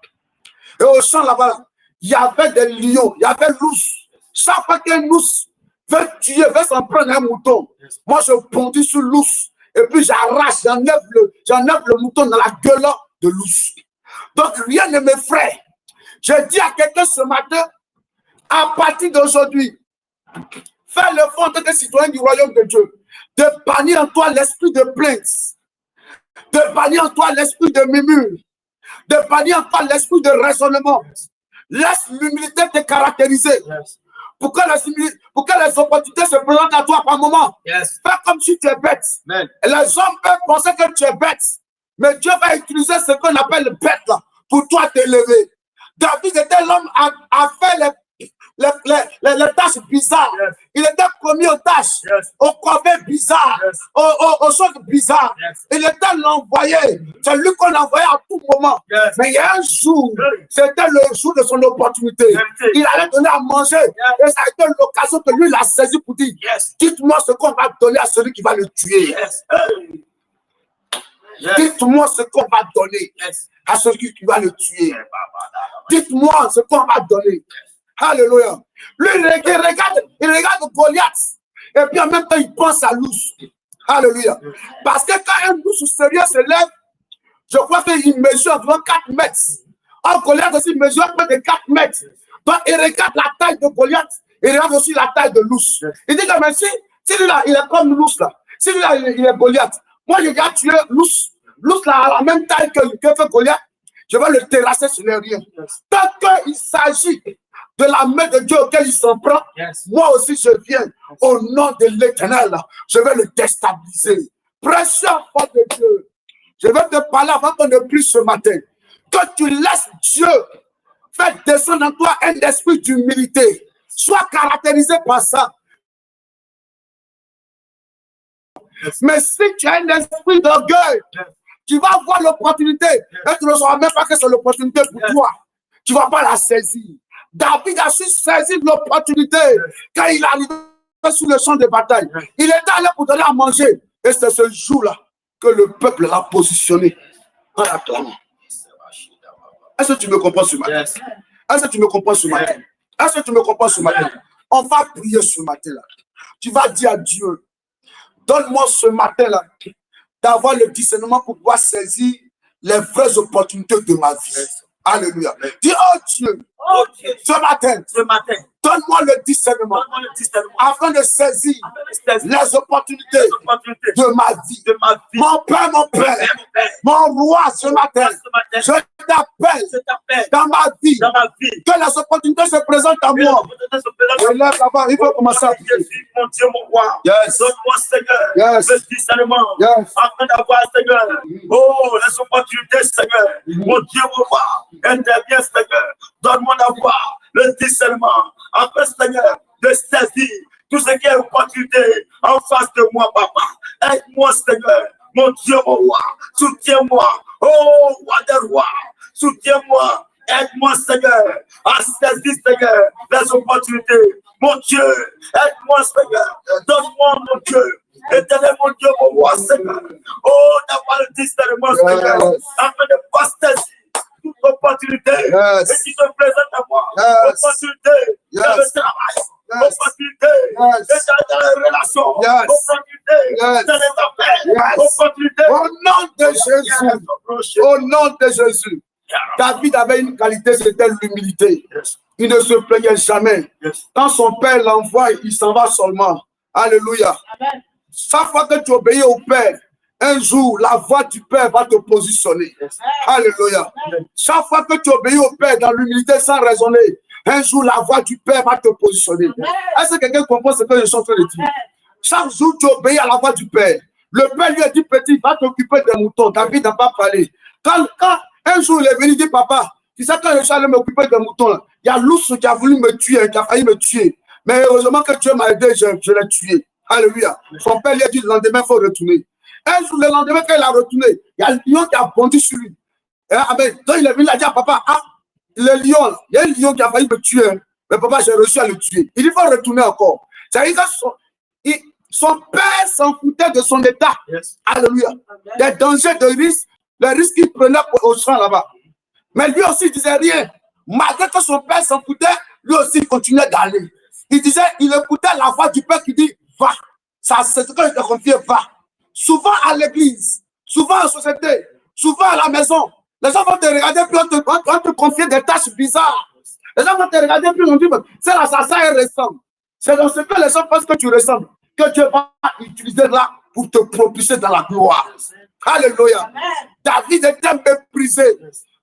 Et au champ là-bas, il y avait des lions, il y avait l'ours. Chaque fois qu'un ours veut tuer, veut s'en prendre un mouton, moi je bondis sur l'ours. Et puis j'arrache, j'enlève le mouton dans la gueule de l'ours. Donc rien ne m'effraie. Je dis à quelqu'un ce matin, à partir d'aujourd'hui, fais le fond en tant que citoyen du royaume de Dieu, de bannir en toi l'esprit de plainte, de bannir en toi l'esprit de murmure, de bannir en toi l'esprit de raisonnement. Laisse l'humilité te caractériser. Pour que les opportunités se présentent à toi par moment. Fais comme si tu es bête. Les hommes peuvent penser que tu es bête, mais Dieu va utiliser ce qu'on appelle bête là, pour toi t'élever. David était l'homme à faire les tâches bizarres. Il était promis aux tâches, aux corvées bizarres, aux choses bizarres. Il était l'envoyé. C'est lui qu'on envoyait à tout moment. Mais il y a un jour, c'était le jour de son opportunité. Il allait donner à manger. Et ça a été l'occasion que lui l'a saisi pour dire, dites-moi ce qu'on va donner à celui qui va le tuer. Dites-moi ce qu'on va donner à celui qui va le tuer. Dites-moi ce qu'on va donner. Alléluia. Lui, il regarde Goliath. Et puis en même temps, il pense à l'ours. Alléluia. Parce que quand un ours sérieux se lève, je crois qu'il mesure environ 4 mètres. Or, Goliath aussi mesure près de 4 mètres. Donc, il regarde la taille de Goliath. Il regarde aussi la taille de l'ours. Il dit que même si lui là, il est comme l'ours là. Si lui là, il est Goliath. Moi, je vais tuer l'ours. L'ours là a la même taille que Goliath. Je vais le terrasser sur les rien. Tant qu'il s'agit de la main de Dieu auquel il s'en prend, moi aussi je viens au nom de l'Éternel. Je vais le déstabiliser. Précieux enfant de Dieu, je vais te parler avant qu'on ne prie ce matin. Que tu laisses Dieu faire descendre en toi un esprit d'humilité. Sois caractérisé par ça. Mais si tu as un esprit d'orgueil, tu vas avoir l'opportunité et tu ne sauras même pas que c'est l'opportunité pour toi. Tu ne vas pas la saisir. David a su saisir l'opportunité quand il est arrivé sur le champ de bataille. Il était allé pour donner à manger. Et c'est ce jour-là que le peuple l'a positionné en acclamant. Est-ce que tu me comprends ce matin? Est-ce que tu me comprends ce matin? Est-ce que tu me comprends ce matin? On va prier ce matin-là. Tu vas dire à Dieu, donne-moi ce matin-là d'avoir le discernement pour pouvoir saisir les vraies opportunités de ma vie. Alléluia. Dis, oh Dieu, ce matin, donne-moi le discernement afin de saisir les opportunités de ma vie. Mon Père, mon roi, ce matin, je t'appelle dans ma vie, que les opportunités se présentent à moi. Il faut commencer à prier. Mon Dieu, mon roi, donne-moi, Seigneur, le discernement afin d'avoir, Seigneur, oh, les opportunités, Seigneur, mon Dieu, mon roi, interviens, Seigneur, donne-moi d'avoir le discernement afin, Seigneur, de saisir tout ce qui est opportunité en face de moi, papa. Aide-moi, Seigneur, mon Dieu, mon roi, soutiens-moi, oh, roi des rois, soutiens-moi, aide-moi, Seigneur, à saisir, Seigneur, les opportunités. Mon Dieu, aide-moi, Seigneur, donne-moi, mon Dieu, éternel, mon Dieu, mon roi, Seigneur, oh, d'avoir le discernement, Seigneur, afin de pas saisir toute opportunité et qui se présente à moi, opportunité de travail, opportunité dans les relations, opportunité dans les affaires, opportunité. Au nom de Jésus, au nom de Jésus. David avait une qualité, c'était l'humilité. Il ne se plaignait jamais. Quand son père l'envoie, il s'en va seulement. Alléluia. Chaque fois que tu obéis au Père, un jour, la voix du Père va te positionner. Alléluia. Chaque fois que tu obéis au Père dans l'humilité sans raisonner, un jour, la voix du Père va te positionner. Est-ce que quelqu'un comprend ce que je suis en train de dire? Chaque jour, tu obéis à la voix du Père. Le Père lui a dit, petit, va t'occuper des moutons. David n'a pas parlé. Quand un jour, il est venu, il dit, papa, tu sais, quand je suis allé m'occuper des moutons, il y a l'ours qui a voulu me tuer, qui a failli me tuer. Mais heureusement que Dieu m'a aidé, je l'ai tué. Alléluia. Son père lui a dit, le lendemain, il faut retourner. Un jour, le lendemain, quand il a retourné, il y a le lion qui a bondi sur lui. Et, quand il est venu, il a dit à papa, le lion, il y a un lion qui a failli me tuer. Mais papa, j'ai réussi à le tuer. Il dit, il faut retourner encore. C'est-à-dire que son père s'en foutait de son état. Alléluia. Des dangers, des risques, les risques qu'il prenait au champ là-bas. Mais lui aussi, il disait rien. Malgré que son père s'en foutait, lui aussi, il continuait d'aller. Il disait, il écoutait la voix du père qui dit, va. Ça, c'est ce que je te confie, va. Souvent à l'église, souvent en société, souvent à la maison, les gens vont te regarder, puis on te confier des tâches bizarres. Les gens vont te regarder, puis on dit, c'est là, ça ressemble. C'est dans ce que les gens pensent que tu ressembles, que Dieu va utiliser là pour te propulser dans la gloire. Alléluia. David était méprisé.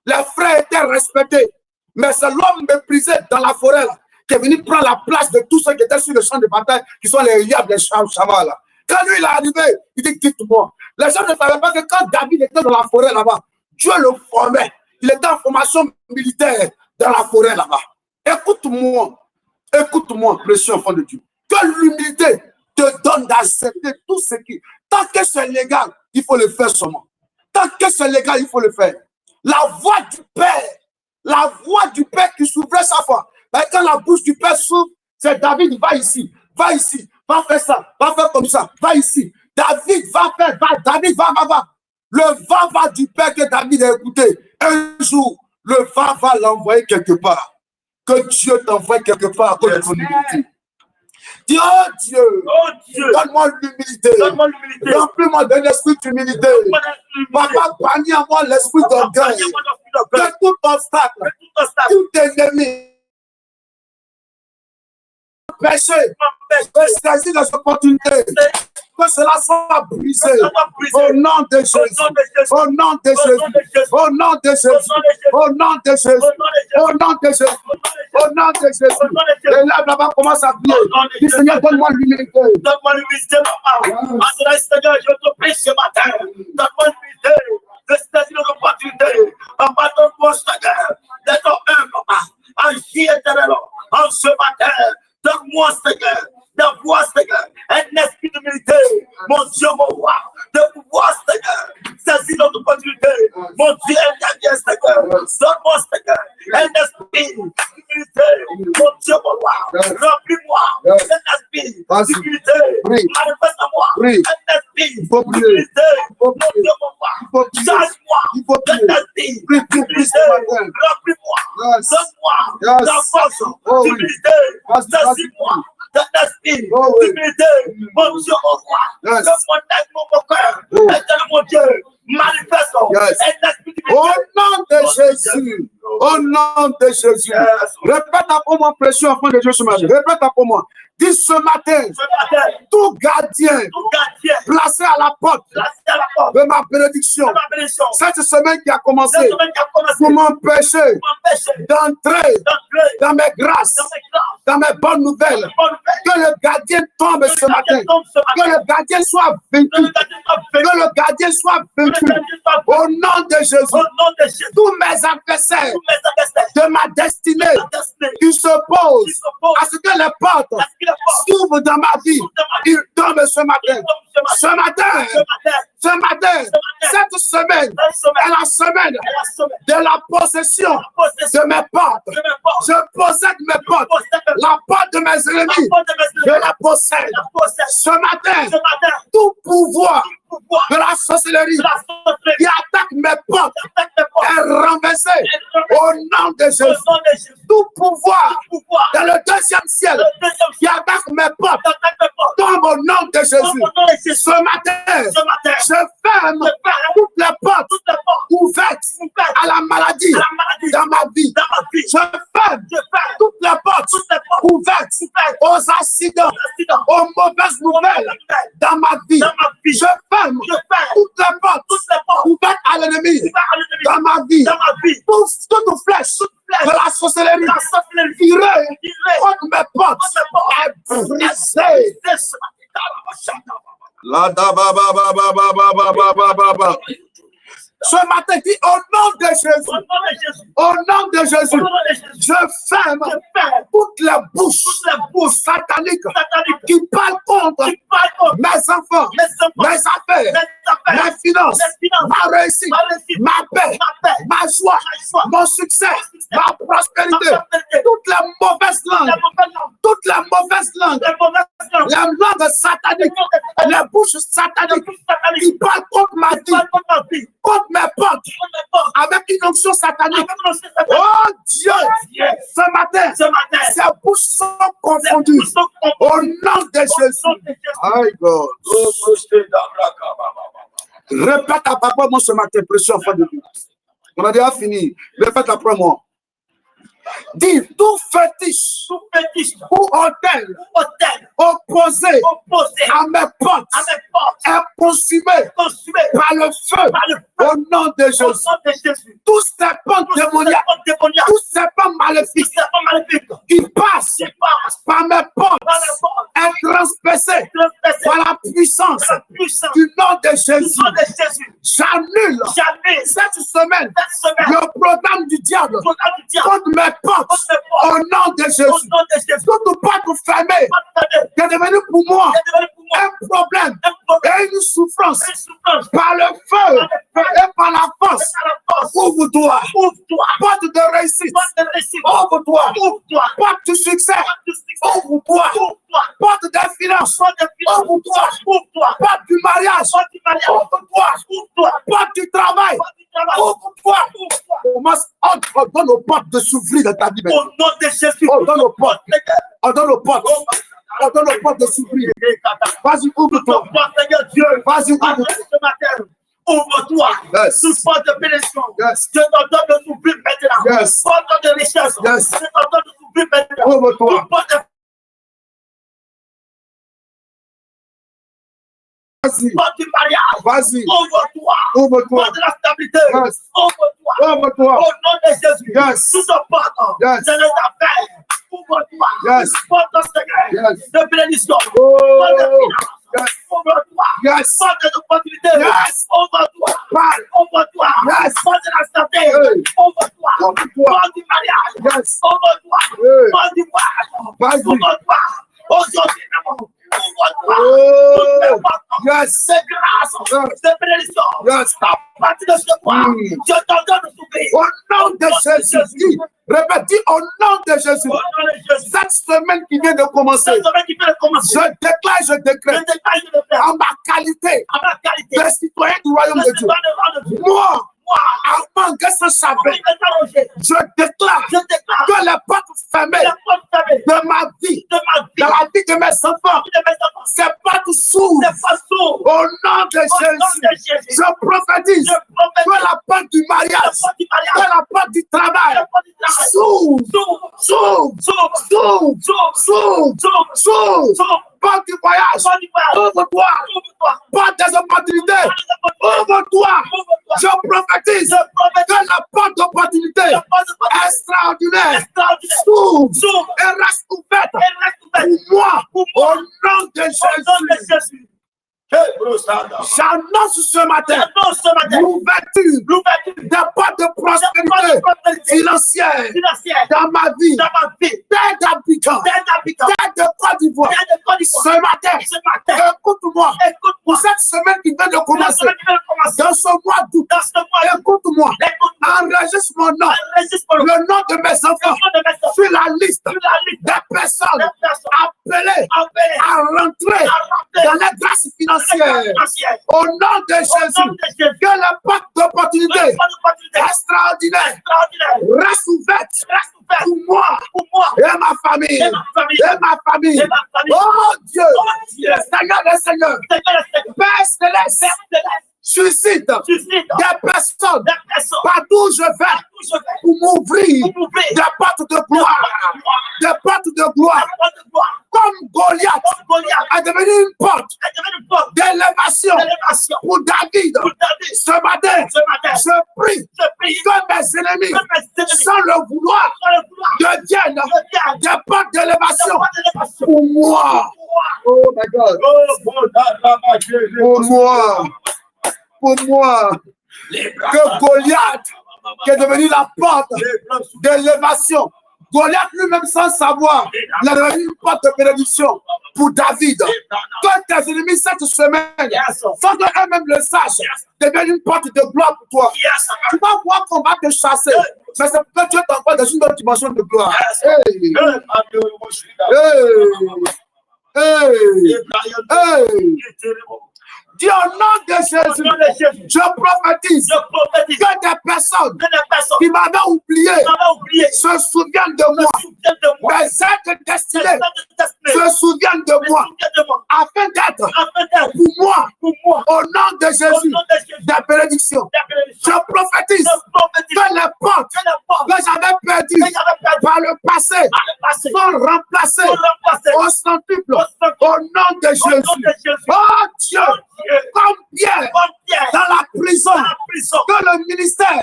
Les frères étaient respectés. Mais c'est l'homme méprisé dans la forêt là, qui est venu prendre la place de tous ceux qui étaient sur le champ de bataille, qui sont les Eliab, les Shama là. Quand lui il est arrivé, il dit, dites-moi. Les gens ne savaient pas que quand David était dans la forêt là-bas, Dieu le formait. Il était en formation militaire dans la forêt là-bas. Écoute-moi, précieux enfant de Dieu. Que l'humilité te donne d'accepter tout ce qui... Tant que c'est légal, il faut le faire seulement. Tant que c'est légal, il faut le faire. La voix du Père qui s'ouvrait sa voix. Mais quand la bouche du Père s'ouvre, c'est David, va ici, va faire ça, va faire comme ça, va ici. David va faire, David va. Le va du Père que David a écouté. Un jour, le va l'envoyer quelque part. Que Dieu t'envoie quelque part à cause de ton humilité. Dis, oh Dieu, donne-moi l'humilité. Remplis-moi d'un esprit d'humilité. Papa, bannis à moi l'esprit d'orgueil. Que tout obstacle, tout ennemi, péché, que saisir les opportunités, que cela soit brisé. Au nom de Jésus. Au nom de Jésus. Au nom de Jésus. Au nom de Jésus. Au nom de Jésus. Au nom de Jésus. L'élève là-bas commence à prier. Dis Seigneur, donne-moi l'humilité. Donne-moi l'humilité, papa. Seigneur, je te prie ce matin. Donne-moi l'humilité. De saisir l'opportunité. Papa, donne-moi, Seigneur, d'être humble, papa. Agis éternellement en ce matin. Donne-moi, Seigneur, de voir, Seigneur, un esprit d'humilité, mon Dieu, mon roi, de pouvoir, Seigneur, saisir notre opportunité, mon Dieu, intervient, Seigneur, donne-moi, Seigneur, un esprit d'humilité, mon Dieu, mon roi, remplis-moi, un esprit d'humilité, manifeste à moi, un esprit d'humilité, mon Dieu, mon roi, change-moi, un esprit d'humilité, remplis-moi, donne-moi la force d'humilité, saisis-moi, d'un esprit d'humilité, mon Dieu, mon roi, de mon être, mon cœur, et mon Dieu, manifeste un esprit d'humilité. Au nom de Jésus, au nom de Jésus, répète après moi, précieux enfant de Dieu ce matin, répète après moi. Dis ce matin, tout gardien placé à la porte de ma bénédiction, cette semaine qui a commencé pour m'empêcher d'entrer dans mes grâces, dans mes bonnes nouvelles, que le gardien tombe ce matin, que le gardien soit vaincu, que le gardien soit vaincu au nom de Jésus. Tous mes adversaires de ma destinée qui s'opposent à ce que les portes s'ouvrent dans ma vie, ils tombent ce matin. Ce matin, cette semaine est la semaine de la possession de mes portes. Je possède mes portes. La porte de mes ennemis, je la possède. Ce matin, tout pouvoir de la sorcellerie qui attaque mes portes est renversé au nom de Jésus. Tout pouvoir dans le deuxième ciel qui attaque mes portes, dans mon nom de Jésus. Ce matin, je ferme toutes les portes ouvertes à la maladie dans ma vie. Je ferme toutes les portes ouvertes aux accidents, aux mauvaises nouvelles dans ma vie. Je ferme toutes les portes ouvertes à l'ennemi dans ma vie. Toute flèche de la sorcellerie tirée contre mes portes est brisée. Ce matin, dit au nom de Jésus, au nom de Jésus, je ferme toutes les bouches sataniques qui parlent contre mes enfants, mes affaires, mes finances, ma réussite, ma paix, ma joie, mon succès, ma prospérité, toutes les mauvaises langues, les langues sataniques, les bouches sataniques qui parlent contre ma vie, contre mes portes, avec une onction satanique. Oh Dieu, ce matin, ces bouches sont confondues au nom de Jésus. My God. Répète après moi ce matin, précieux enfant de Dieu. On a déjà fini. Répète après moi. Dis tout fétiche ou hôtel opposé à mes portes est consumé par le feu au nom de Jésus. Tous ces portes démoniaques, tous ces portes maléfiques qui passent par mes portes est transpercé par la puissance du nom de Jésus. J'annule cette semaine le programme du diable contre mes portes au nom de Jésus. Toute porte fermée qui est devenue pour moi un problème et une souffrance par le feu et par la force. Ouvre-toi. Porte de réussite. Ouvre-toi. Porte du succès. Ouvre-toi. Porte des finances. Ouvre-toi. Porte du mariage. Ouvre-toi. Porte du travail. Ouvre-toi. Donne aux portes de s'ouvrir dans ta vie. Au nom de Jésus. Donne aux portes. Donne aux portes. Donne aux portes de s'ouvrir. Vas-y, ouvre-toi. Vas-y, ouvre-toi. Ouvre-toi. Toute porte de bénédiction. Je t'ordonne de s'ouvrir maintenant. Porte de richesse. Je t'ordonne de s'ouvrir maintenant. Ouvre-toi. Vas-y. Porte du mariage. Vas-y. Ouvre-toi. Ouvre-toi. Porte de la stabilité. Ouvre-toi. Ouvre-toi. Au nom de Jésus. Toute porte de les affaires. Ouvre-toi. Porte de secret. De bénédiction. Porte de finance. Ouvre-toi. Porte de opportunité. Ouvre-toi. Ouvre-toi. Porte de la santé. Ouvre-toi. Porte du mariage. Ouvre-toi. Porte du voyage. Ouvre-toi. Aujourd'hui, c'est grâce, c'est bénédiction. À partir de ce point, je t'ordonne de s'ouvrir. Au nom de Jésus. Répète, au nom de Jésus. Cette semaine qui vient de commencer, je déclare, je décrète, en ma qualité de citoyen du royaume de Dieu. Moi, Armand Gassan Chavé, je déclare que les portes fermées de ma vie, dans la vie de mes enfants, ces portes s'ouvrent au nom de Jésus. Je prophétise que la porte du mariage, que la porte du travail s'ouvre, porte du voyage, ouvre-toi, porte des opportunités, ouvre-toi. Je prophétise que la porte d'opportunité extraordinaire s'ouvre et reste ouverte pour moi au nom de Jésus. J'annonce ce matin l'ouverture des portes de prospérité financière dans ma vie, terre d'habitants, terre de Côte d'Ivoire. Ce matin, écoute-moi, pour cette semaine qui vient de commencer, dans ce mois d'août, écoute-moi, enregistre mon nom, le nom de mes enfants sur la liste des personnes appelées à rentrer dans les grâces financières. Au nom de Jésus, que la porte d'opportunité extraordinaire reste ouverte pour moi et ma famille. et ma famille. Et ma famille. Et ma famille. Oh Dieu. Oh Dieu. Seigneur des Seigneurs. Père céleste. Suscite des personnes partout où je vais pour m'ouvrir des portes de gloire. Des portes de gloire. Comme Goliath a devenu une porte d'élévation pour David. Ce matin, je prie que mes ennemis, sans le vouloir, deviennent des portes d'élévation pour moi. Oh my God. Pour moi. Pour moi, que Goliath, qui est devenu la porte d'élévation, Goliath lui-même sans savoir, il a devenu une porte de bénédiction pour David. Que tes ennemis cette semaine, sans qu'eux-mêmes le sachent, deviennent une porte de gloire pour toi. Tu vas voir qu'on va te chasser, mais c'est parce que Dieu t'envoie dans une autre dimension de gloire. Dis au nom de Jésus, je prophétise que des personnes qui m'avaient oublié se souviennent de moi. Mes êtres destinés se souviennent de moi afin d'être pour moi, au nom de Jésus, des bénédictions. Je prophétise que les portes que j'avais perdues par le passé sont remplacées au centuple au nom de Jésus. Oh Dieu! Comme Pierre dans la prison, que le ministère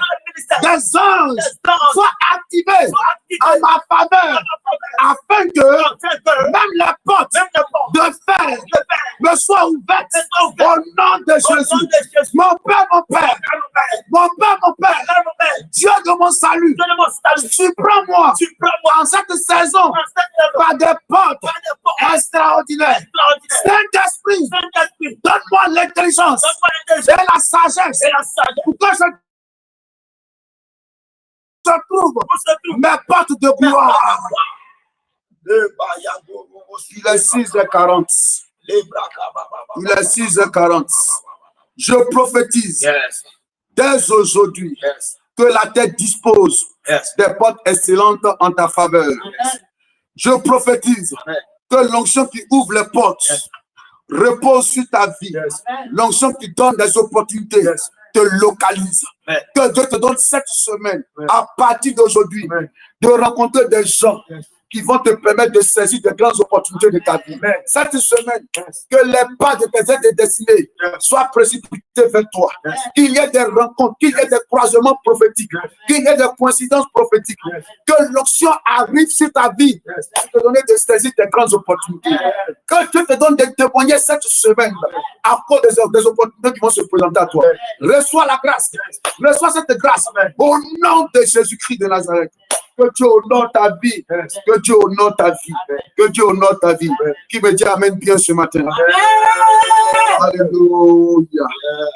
des anges soit activé en ma faveur, afin que même les portes de fer me soient ouvertes au nom de Jésus. Mon Père, Dieu de mon salut, surprends-moi en cette saison par des portes extraordinaires. Saint-Esprit, donne-moi l'intelligence et la sagesse pour que je trouve mes portes de gloire. Il est 6h40. Il est 6h40. Je prophétise dès aujourd'hui que la tête dispose des portes excellentes en ta faveur. Je prophétise que l'onction qui ouvre les portes repose sur ta vie. L'onction qui donne des opportunités te localise. Que Dieu te donne cette semaine, à partir d'aujourd'hui, de rencontrer des gens qui vont te permettre de saisir de grandes opportunités de ta vie. Cette semaine, que les pas de tes aides destinés soient précipités vers toi. Qu'il y ait des rencontres, qu'il y ait des croisements prophétiques, qu'il y ait des coïncidences prophétiques. Que l'onction arrive sur ta vie pour te donner de saisir de grandes opportunités. Que Dieu te donne de témoigner cette semaine à cause des opportunités qui vont se présenter à toi. Reçois la grâce. Reçois cette grâce au nom de Jésus-Christ de Nazareth. Que Dieu honore ta vie. Que Dieu honore ta vie. Que Dieu honore ta vie. Qui me dit amen bien ce matin. Alléluia.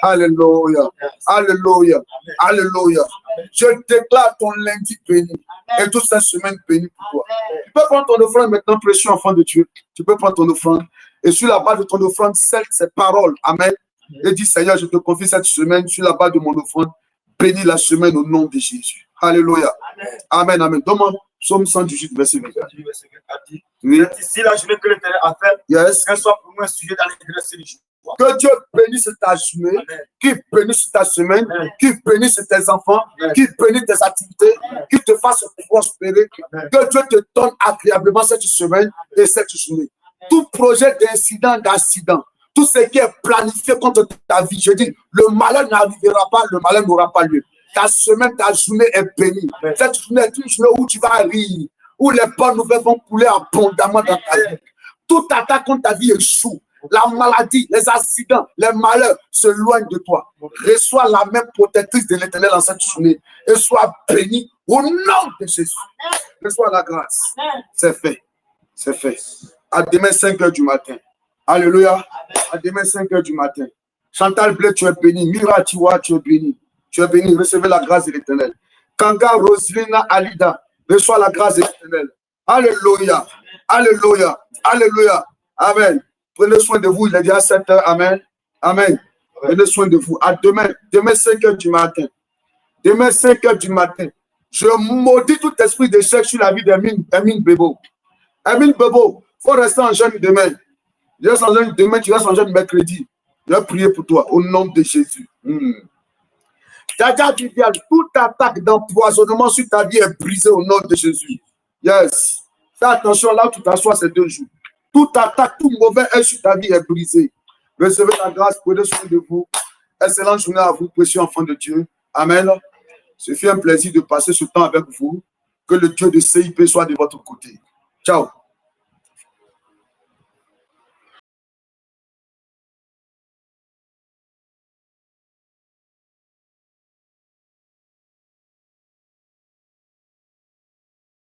Alléluia. Alléluia. Alléluia. Je déclare ton lundi béni. Et toute cette semaine bénie pour toi. Tu peux prendre ton offrande maintenant, précieux enfant de Dieu. Tu peux prendre ton offrande. Et sur la base de ton offrande, scelle ces paroles. Amen. Et dis, Seigneur, je te confie cette semaine sur la base de mon offrande. Bénis la semaine au nom de Jésus. Alléluia. Amen, amen. Demande Psaume 118, verset 24. Oui. Ici, la journée que l'Éternel a faite, Yes. qu'elle soit pour moi un sujet dans les grâces du jour. Que Dieu bénisse ta journée, qu'il bénisse ta semaine, qu'il bénisse tes enfants, qu'il bénisse tes activités, qu'il te fasse prospérer. Que Dieu te donne agréablement cette semaine et cette journée. Tout projet d'accident, tout ce qui est planifié contre ta vie, je dis, le malheur n'arrivera pas, le malheur n'aura pas lieu. Ta semaine, ta journée est bénie. Cette journée est une journée où tu vas rire, où les bonnes nouvelles vont couler abondamment dans ta vie. Toute attaque contre ta vie échoue. La maladie, les accidents, les malheurs se loignent de toi. Reçois la main protectrice de l'Éternel en cette journée et sois béni au nom de Jésus. Reçois la grâce. C'est fait. C'est fait. À demain 5h du matin. Alléluia. À demain 5h du matin. Chantal Blé, tu es béni. Mira Tiwa, tu es béni. Tu es béni. Recevez la grâce de l'Éternel. Kanga Roslina Alida, reçois la grâce de l'Éternel. Alléluia. Alléluia. Alléluia. Amen. Prenez soin de vous. Il est déjà 7h. Amen. Amen. Prenez soin de vous. À demain. Demain 5h du matin. Demain 5h du matin. Je maudis tout esprit d'échec sur la vie d'Emine Bebo. Emine Bebo, il faut rester en jeûne demain. Tu restes en jeûne demain, tu restes en jeûne mercredi. Je vais prier pour toi au nom de Jésus. Dada Viviane, toute attaque d'empoisonnement sur ta vie est brisée au nom de Jésus. Yes. Fais attention là où tu t'assois ces 2 jours. Toute attaque, tout mauvais œil sur ta vie est brisé. Recevez la grâce, prenez soin de vous. Excellente journée à vous, précieux enfants de Dieu. Amen. Ce fut un plaisir de passer ce temps avec vous. Que le Dieu de CIP soit de votre côté. Ciao.